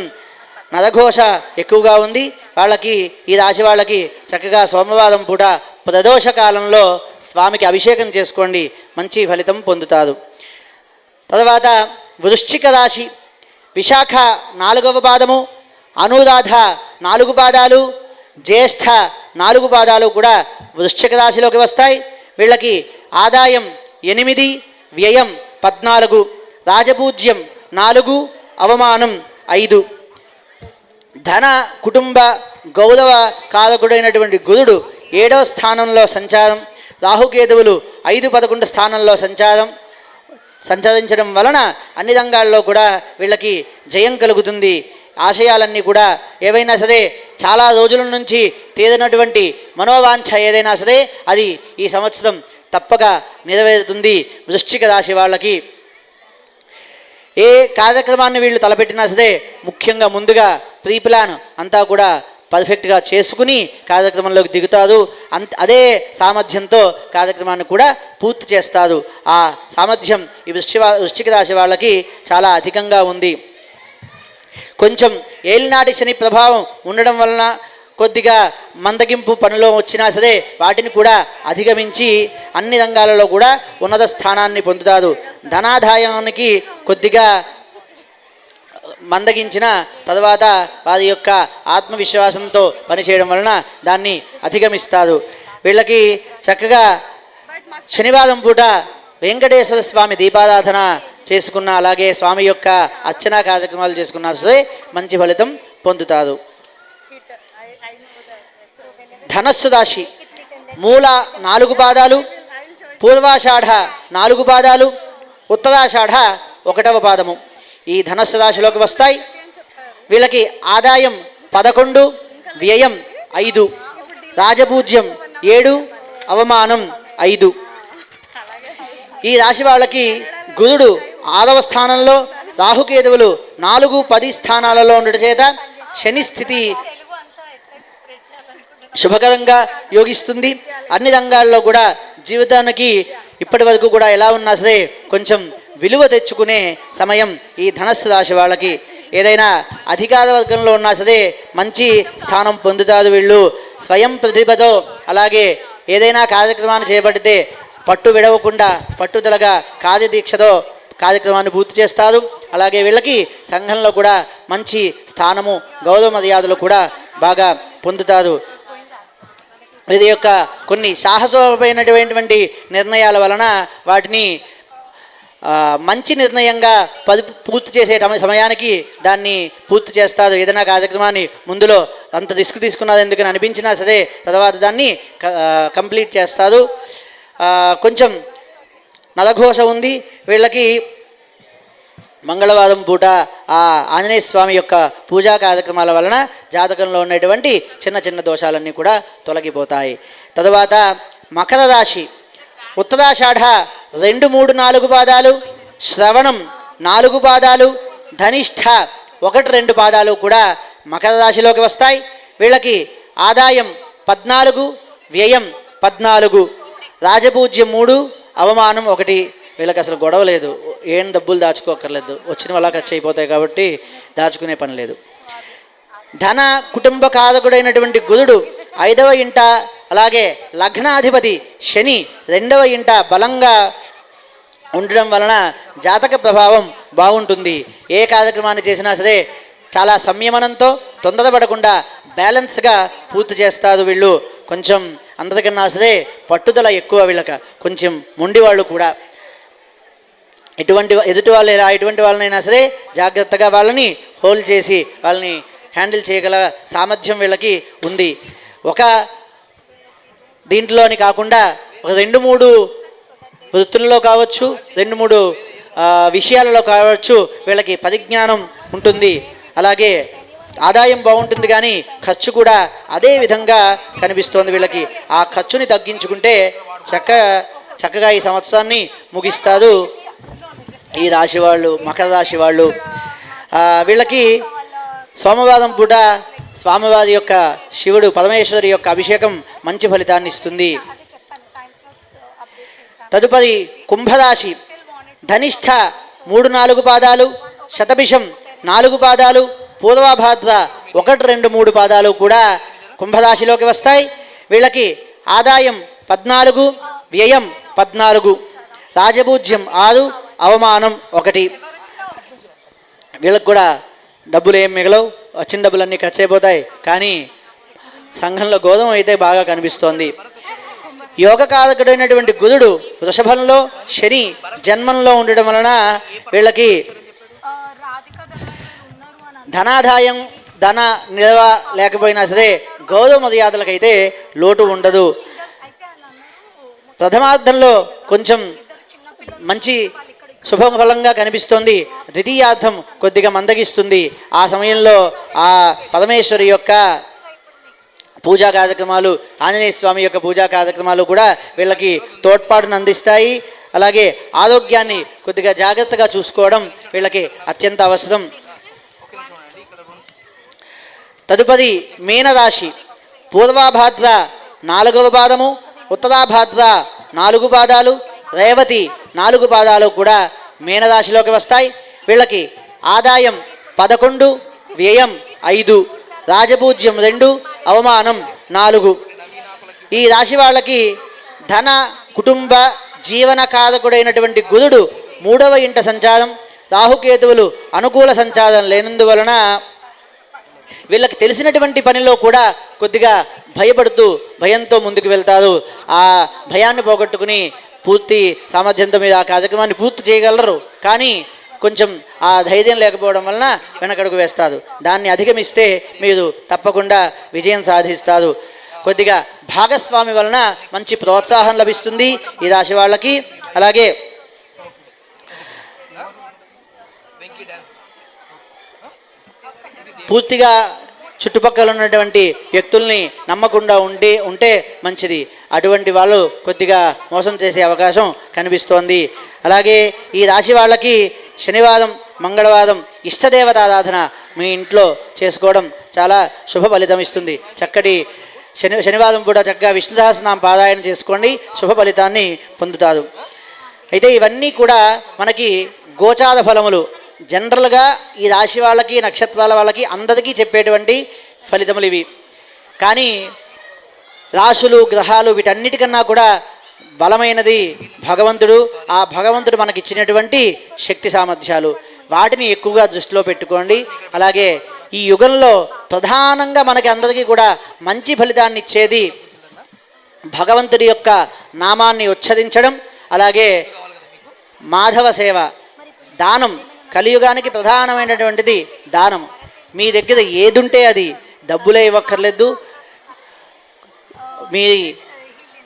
నరఘోష ఎక్కువగా ఉంది. వాళ్ళకి ఈ రాశి వాళ్ళకి చక్కగా సోమవారం పూట ప్రదోష కాలంలో స్వామికి అభిషేకం చేసుకోండి, మంచి ఫలితం పొందుతారు. తర్వాత వృశ్చిక రాశి, విశాఖ 4వ పాదము, అనురాధ 4 పాదాలు, జ్యేష్ఠ 4 పాదాలు కూడా వృశ్చిక రాశిలోకి వస్తాయి. వీళ్ళకి ఆదాయం 8, వ్యయం 14, రాజపూజ్యం 4, అవమానం 5. ధన కుటుంబ గౌరవ కారకుడైనటువంటి గురుడు 7వ స్థానంలో సంచారం, రాహుకేతువులు 5, 11 స్థానంలో సంచరించడం వలన అన్ని రంగాల్లో కూడా వీళ్ళకి జయం కలుగుతుంది. ఆశయాలన్నీ కూడా ఏవైనా సరే చాలా రోజుల నుంచి తీరినటువంటి మనోవాంఛ ఏదైనా సరే అది ఈ సంవత్సరం తప్పక నెరవేరుతుంది. వృశ్చిక రాశి వాళ్ళకి ఏ కార్యక్రమాన్ని వీళ్ళు తలపెట్టినా సరే ముఖ్యంగా ముందుగా ప్రీ ప్లాన్ అంతా కూడా పర్ఫెక్ట్గా చేసుకుని కార్యక్రమంలోకి దిగుతారు. అదే సామర్థ్యంతో కార్యక్రమాన్ని కూడా పూర్తి చేస్తారు. ఆ సామర్థ్యం ఈ వృశ్చిక రాశి వాళ్ళకి చాలా అధికంగా ఉంది. కొంచెం ఏలినాటి శని ప్రభావం ఉండడం వలన కొద్దిగా మందగింపు పనిలో వచ్చినా సరే వాటిని కూడా అధిగమించి అన్ని రంగాలలో కూడా ఉన్నత స్థానాన్ని పొందుతారు. ధనాదాయానికి కొద్దిగా మందగించిన తర్వాత వారి యొక్క ఆత్మవిశ్వాసంతో పనిచేయడం వలన దాన్ని అధిగమిస్తారు. వీళ్ళకి చక్కగా శనివారం పూట వెంకటేశ్వర స్వామి దీపారాధన చేసుకున్న, అలాగే స్వామి యొక్క అర్చనా కార్యక్రమాలు చేసుకున్నా సరే మంచి ఫలితం పొందుతారు. ధనస్సు రాశి, మూల 4 పాదాలు, పూర్వాషాఢ 4 పాదాలు, ఉత్తరాషాఢ 1వ పాదము ఈ ధనస్సు రాశిలోకి వస్తాయి. వీళ్ళకి ఆదాయం 11, వ్యయం 5, రాజపూజ్యం 7, అవమానం 5. ఈ రాశి వాళ్ళకి గురుడు 6వ స్థానంలో, రాహుకేతువులు 4, 10 స్థానాలలో ఉండటం చేత శని స్థితి శుభకరంగా యోగిస్తుంది. అన్ని రంగాల్లో కూడా జీవితానికి ఇప్పటి వరకు కూడా ఎలా ఉన్నా సరే కొంచెం విలువ తెచ్చుకునే సమయం ఈ ధనస్సు రాశి వాళ్ళకి. ఏదైనా అధికార వర్గంలో ఉన్నా సరే మంచి స్థానం పొందుతారు వీళ్ళు. స్వయం ప్రతిభతో అలాగే ఏదైనా కార్యక్రమాన్ని చేపడితే పట్టు విడవకుండా పట్టుదలగా కార్యదీక్షతో కార్యక్రమాన్ని పూర్తి చేస్తారు. అలాగే వీళ్ళకి సంఘంలో కూడా మంచి స్థానము, గౌరవ మర్యాదలు కూడా బాగా పొందుతారు. ఇది యొక్క కొన్ని సాహసమైనటువంటి నిర్ణయాల వలన వాటిని మంచి నిర్ణయంగా పూర్తి చేసే సమయానికి దాన్ని పూర్తి చేస్తారు. ఏదైనా కార్యక్రమాన్ని ముందులో అంత రిస్క్ తీసుకున్నది ఎందుకని అనిపించినా సరే తర్వాత దాన్ని కంప్లీట్ చేస్తారు. కొంచెం నరఘోష ఉంది వీళ్ళకి. మంగళవారం పూట ఆ ఆంజనేయ స్వామి యొక్క పూజా కార్యక్రమాల వలన జాతకంలో ఉన్నటువంటి చిన్న చిన్న దోషాలన్నీ కూడా తొలగిపోతాయి. తరువాత మకర రాశి, ఉత్తరాషాఢ 2, 3, 4 పాదాలు, శ్రవణం 4 పాదాలు, ధనిష్ఠ 1, 2 పాదాలు కూడా మకర రాశిలోకి వస్తాయి. వీళ్ళకి ఆదాయం 14, వ్యయం 14, రాజపూజ్యం 3, అవమానం 1. వీళ్ళకి అసలు గొడవ లేదు, ఏం డబ్బులు దాచుకోకర్లేదు, వచ్చిన వాళ్ళ ఖర్చు అయిపోతాయి కాబట్టి దాచుకునే పని లేదు. ధన కుటుంబ కారకుడైనటువంటి గురుడు 5వ ఇంట, అలాగే లగ్నాధిపతి శని 2వ ఇంట బలంగా ఉండడం వలన జాతక ప్రభావం బాగుంటుంది. ఏ కార్యక్రమాన్ని చేసినా సరే చాలా సంయమనంతో తొందరపడకుండా బ్యాలెన్స్గా పూర్తి చేస్తారు వీళ్ళు. కొంచెం అందరికన్నా సరే పట్టుదల ఎక్కువ వీళ్ళకి, కొంచెం మొండివాళ్ళు కూడా. ఎదుటి వాళ్ళైనా సరే జాగ్రత్తగా వాళ్ళని హోల్డ్ చేసి వాళ్ళని హ్యాండిల్ చేయగల సామర్థ్యం వీళ్ళకి ఉంది. ఒక దీంట్లోని కాకుండా ఒక 2-3 వృత్తుల్లో కావచ్చు, 2-3 విషయాలలో కావచ్చు వీళ్ళకి పరిజ్ఞానం ఉంటుంది. అలాగే ఆదాయం బాగుంటుంది కానీ ఖర్చు కూడా అదే విధంగా కనిపిస్తోంది వీళ్ళకి. ఆ ఖర్చుని తగ్గించుకుంటే చక్కగా ఈ సంవత్సరాన్ని ముగిస్తారు ఈ రాశి వాళ్ళు, మకర రాశి వాళ్ళు. వీళ్ళకి సోమవారం పూట స్వామివారి యొక్క శివుడు పరమేశ్వరి యొక్క అభిషేకం మంచి ఫలితాన్ని ఇస్తుంది. తదుపరి కుంభరాశి. ధనిష్ఠ 3-4 పాదాలు, శతభిషం 4 పాదాలు, పూర్వభాద్ర 1, 2, 3 పాదాలు కూడా కుంభరాశిలోకి వస్తాయి. వీళ్ళకి ఆదాయం 14, వ్యయం 14, రాజపూజ్యం 6, అవమానం 1. వీళ్ళకి కూడా డబ్బులు ఏం మిగలవు, వచ్చిన డబ్బులన్నీ ఖర్చు అయిపోతాయి. కానీ సంఘంలో గౌరవం అయితే బాగా కనిపిస్తోంది. యోగకారకుడైనటువంటి గురుడు వృషభంలో, శని జన్మంలో ఉండడం వలన వీళ్ళకి ధనాదాయం, ధన నిల్వ లేకపోయినా సరే గౌరవ మర్యాదలకైతే లోటు ఉండదు. ప్రథమార్థంలో కొంచెం మంచి శుభఫలంగా కనిపిస్తోంది. ద్వితీయార్థం కొద్దిగా మందగిస్తుంది. ఆ సమయంలో ఆ పరమేశ్వరి యొక్క పూజా కార్యక్రమాలు, ఆంజనేయ స్వామి యొక్క పూజా కార్యక్రమాలు కూడా వీళ్ళకి తోడ్పాటును అందిస్తాయి. అలాగే ఆరోగ్యాన్ని కొద్దిగా జాగ్రత్తగా చూసుకోవడం వీళ్ళకి అత్యంత అవసరం. తదుపరి మీనరాశి. పూర్వభాద్ర 4వ పాదము, ఉత్తరాభాద్ర 4 పాదాలు, రేవతి 4 పాదాలు కూడా మీనరాశిలోకి వస్తాయి. వీళ్ళకి ఆదాయం 11, వ్యయం 5, రాజపూజ్యం 2, అవమానం 4. ఈ రాశి వాళ్ళకి ధన, కుటుంబ, జీవనకారకుడైనటువంటి గురుడు 3వ ఇంట సంచారం, రాహుకేతువులు అనుకూల సంచారం లేనందువలన వీళ్ళకి తెలిసినటువంటి పనిలో కూడా కొద్దిగా భయంతో ముందుకు వెళ్తారు. ఆ భయాన్ని పోగొట్టుకుని పూర్తి సామర్థ్యంతో మీద ఆ కార్యక్రమాన్ని పూర్తి చేయగలరు. కానీ కొంచెం ఆ ధైర్యం లేకపోవడం వలన వెనకడుగు వేస్తారు. దాన్ని అధిగమిస్తే మీరు తప్పకుండా విజయం సాధిస్తారు. కొద్దిగా భాగస్వామి వలన మంచి ప్రోత్సాహం లభిస్తుంది ఈ రాశి వాళ్ళకి. అలాగే పూర్తిగా చుట్టుపక్కల ఉన్నటువంటి వ్యక్తుల్ని నమ్మకుండా ఉంటే మంచిది. అటువంటి వాళ్ళు కొద్దిగా మోసం చేసే అవకాశం కనిపిస్తోంది. అలాగే ఈ రాశి వాళ్ళకి శనివారం, మంగళవారం ఇష్టదేవతారాధన మీ ఇంట్లో చేసుకోవడం చాలా శుభ ఫలితం ఇస్తుంది. చక్కటి శనివారం కూడా చక్కగా విష్ణు సహస్రనామ పారాయణ చేసుకోండి, శుభ ఫలితాన్ని పొందుతారు. అయితే ఇవన్నీ కూడా మనకి గోచార ఫలములు. జనరల్గా ఈ రాశి వాళ్ళకి, నక్షత్రాల వాళ్ళకి అందరికీ చెప్పేటువంటి ఫలితములు ఇవి. కానీ రాశులు, గ్రహాలు వీటన్నిటికన్నా కూడా బలమైనది భగవంతుడు. ఆ భగవంతుడు మనకిచ్చినటువంటి శక్తి సామర్థ్యాలు, వాటిని ఎక్కువగా దృష్టిలో పెట్టుకోండి. అలాగే ఈ యుగంలో ప్రధానంగా మనకి అందరికీ కూడా మంచి ఫలితాన్ని ఇచ్చేది భగవంతుడి యొక్క నామాన్ని ఉచ్చరించడం, అలాగే మాధవ సేవ, దానం. కలియుగానికి ప్రధానమైనటువంటిది దానం. మీ దగ్గర ఏదుంటే అది, డబ్బులే ఇవ్వక్కర్లేదు, మీ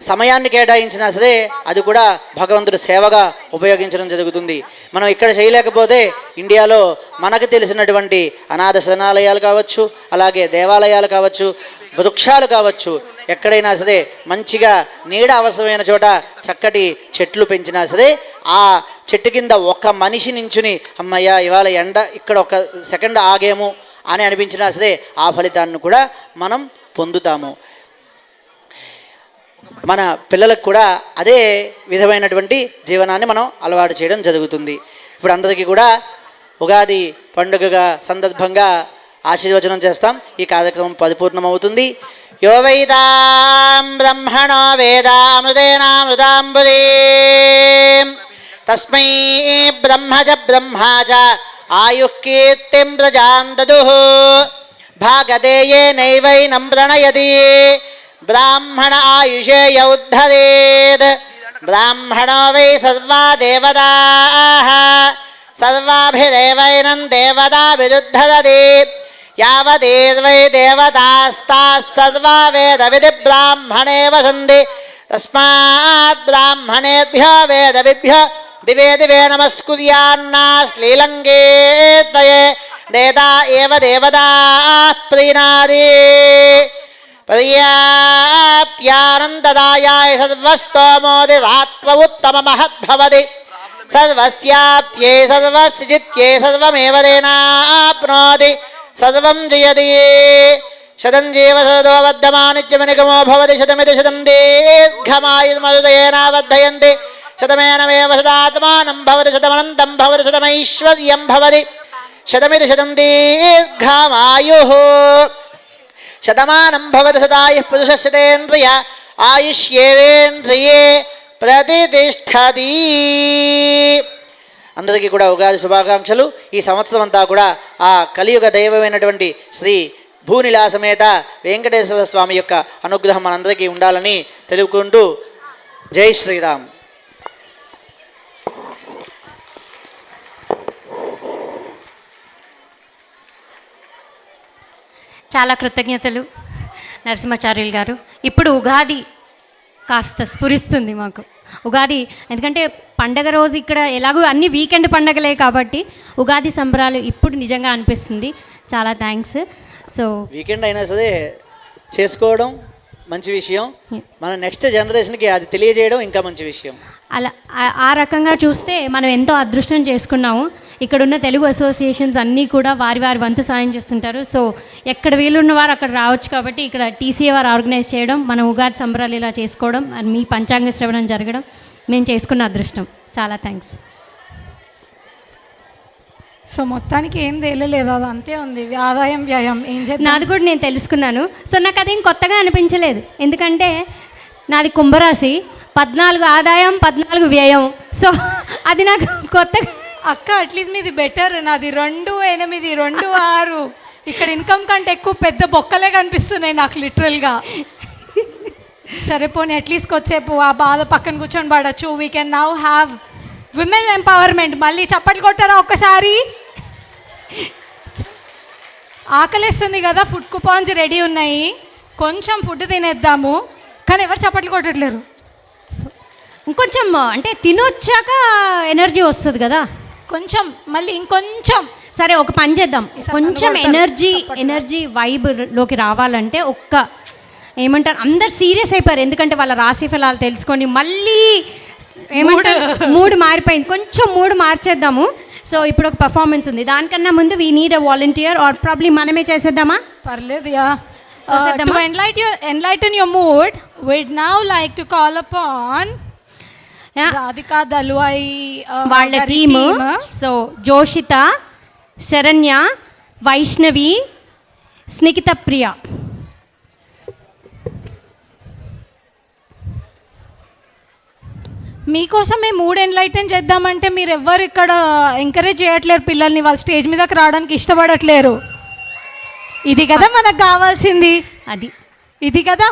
సమయాన్ని కేటాయించినా సరే అది కూడా భగవంతుడి సేవగా ఉపయోగించడం జరుగుతుంది. మనం ఇక్కడ చేయలేకపోతే ఇండియాలో మనకు తెలిసినటువంటి అనాథ శరణాలయాలు కావచ్చు, అలాగే దేవాలయాలు కావచ్చు, వృక్షాలు కావచ్చు, ఎక్కడైనా సరే మంచిగా నీడ అవసరమైన చోట చక్కటి చెట్లు పెంచినా సరే ఆ చెట్టు కింద ఒక మనిషి నించుని అమ్మయ్య ఇవాళ ఎండ ఇక్కడ ఒక సెకండ్ ఆగేము అని అనిపించినా సరే ఆ ఫలితాన్ని కూడా మనం పొందుతాము. మన పిల్లలకు కూడా అదే విధమైనటువంటి జీవనాన్ని మనం అలవాటు చేయడం జరుగుతుంది. ఇప్పుడు అందరికీ కూడా ఉగాది పండుగగా సందర్భంగా ఆశీర్వచనం చేస్తాం. ఈ కార్యక్రమం పరిపూర్ణమవుతుంది. యో వైదాం బ్రహ్మణో వేదామృతేనామృతాంబురీం తస్మై బ్రహ్మజ బ్రహ్మాజ ఆయుఃకీర్తిం ప్రజాం దదుః భాగదేయే నైవైనం ప్రణయతి బ్రాహ్మణ ఆయుషే యౌద్ధరేత్ బ్రాహ్మణో వై సర్వా దేవతాః సర్వాభిరేవైనం దేవతా విరుద్ధరతి యావదేవై దేవతాస్తాః సర్వా వేద విధి బ్రాహ్మణే వసంతి తస్మాత్ బ్రాహ్మణేభ్యో వేద విద్భ్యో దివే దివే నమస్కుర్యాన్నా శ్రీలంకేతయే దేదా ఏవ దేవతా ప్రీణాది పర్యాప్త్యానందదాయాయ సర్వస్తోమోది రాత్ర ఉత్తమ మహద్భవతి సర్వస్యాప్త్యై సర్వస్జిత్యై సర్వమేవ తేనాప్నోతి సర్వం జయతి శతం జీవ శరదో వర్ధమానిత్యమనిగమో భవతి శతమితి శతం దీర్ఘమాయుర్మరుదయేన వర్ధయంతి శతమేనమేవ శతాత్మానం భవతి శతమనంతం భవతి శతమైశ్వర్యం భవతి శతమితి శతం దీర్ఘమాయుః శతమానం భవతి శతాయుః పురుషः శతేంద్రియ ఆయుష్యేవేంద్రియే ప్రతిష్టతి. అందరికీ కూడా ఉగాది శుభాకాంక్షలు. ఈ సంవత్సరం అంతా కూడా ఆ కలియుగ దైవమైనటువంటి శ్రీ భూనిలా సమేత వెంకటేశ్వర స్వామి యొక్క అనుగ్రహం మనందరికీ ఉండాలని తెలుపుకుంటూ జై శ్రీరామ్. చాలా కృతజ్ఞతలు నరసింహాచార్యులు గారు. ఇప్పుడు ఉగాది కాస్త స్ఫురిస్తుంది మాకు ఉగాది, ఎందుకంటే పండగ రోజు ఇక్కడ ఎలాగో అన్ని వీకెండ్ పండగలే కాబట్టి ఉగాది సంబరాలు ఇప్పుడు నిజంగా అనిపిస్తుంది. చాలా థ్యాంక్స్. సో వీకెండ్ అయినా సరే చేసుకోవడం మంచి విషయం, మన నెక్స్ట్ జనరేషన్కి అది తెలియజేయడం ఇంకా మంచి విషయం. అలా ఆ రకంగా చూస్తే మనం ఎంతో అదృష్టం చేసుకున్నాము. ఇక్కడున్న తెలుగు అసోసియేషన్స్ అన్నీ కూడా వారి వారి వంతు సాయం చేస్తుంటారు. సో ఎక్కడ వీలున్న వారు అక్కడ రావచ్చు కాబట్టి ఇక్కడ టీసీఏ వారు ఆర్గనైజ్ చేయడం, మనం ఉగాది సంబరాలు ఇలా చేసుకోవడం, మీ పంచాంగ శ్రవణం జరగడం మేము చేసుకున్న అదృష్టం. చాలా థ్యాంక్స్. సో మొత్తానికి ఏం తేలలేదు, అది అంతే ఉంది. ఆదాయం వ్యయం ఏం చేద్దాం నాది కూడా నేను తెలుసుకున్నాను. సో నాకు అదేం కొత్తగా అనిపించలేదు, ఎందుకంటే నాది కుంభరాశి, 14 ఆదాయం 14 వ్యయం. సో అది నాకు కొత్తగా. అక్క అట్లీస్ట్ మీది బెటర్, నాది 2, 8, 2, 6. ఇక్కడ ఇన్కమ్ కంటే ఎక్కువ పెద్ద బొక్కలే కనిపిస్తున్నాయి నాకు లిటరల్గా. సరే పోనీ అట్లీస్ట్ వచ్చేపు ఆ బాధ పక్కన కూర్చొని పడచ్చు. We can now have women empowerment. మళ్ళీ చప్పట్లు కొట్టారా ఒక్కసారి? ఆకలేస్తుంది కదా, ఫుడ్ కుపాన్స్ రెడీ ఉన్నాయి, కొంచెం ఫుడ్ తినేద్దాము. కానీ ఎవరు చప్పట్లు కొట్టట్లేరు. ఇంకొంచెం అంటే తినొచ్చాక ఎనర్జీ వస్తుంది కదా, కొంచెం మళ్ళీ ఇంకొంచెం. సరే ఒక పని చేద్దాం, కొంచెం ఎనర్జీ వైబ్లోకి రావాలంటే ఏమంటారు, అందరు సీరియస్ అయిపోయారు ఎందుకంటే వాళ్ళ రాశి ఫలాలు తెలుసుకొని మళ్ళీ ఏమంటారు మూడు మారిపోయింది. కొంచెం మూడు మార్చేద్దాము. సో ఇప్పుడు ఒక పర్ఫార్మెన్స్ ఉంది, దానికన్నా ముందు we need a volunteer or probably మనమే చేసేద్దామా? పర్లేదు. To enlighten your mood, we'd now like to call upon Radhika Dalwai వాళ్ళ టీమ్. సో జోషిత, శరణ్య, వైష్ణవి, స్నికిత ప్రియ. మీకోసం మేము మూడ్ ఎన్లైటన్ చేద్దామంటే మీరు ఎవ్వరు ఇక్కడ ఎంకరేజ్ చేయట్లేరు పిల్లల్ని, వాళ్ళు స్టేజ్ మీదకి రావడానికి ఇష్టపడట్లేరు. ఇది కదా మనకు కావాల్సింది, ఇది కదా.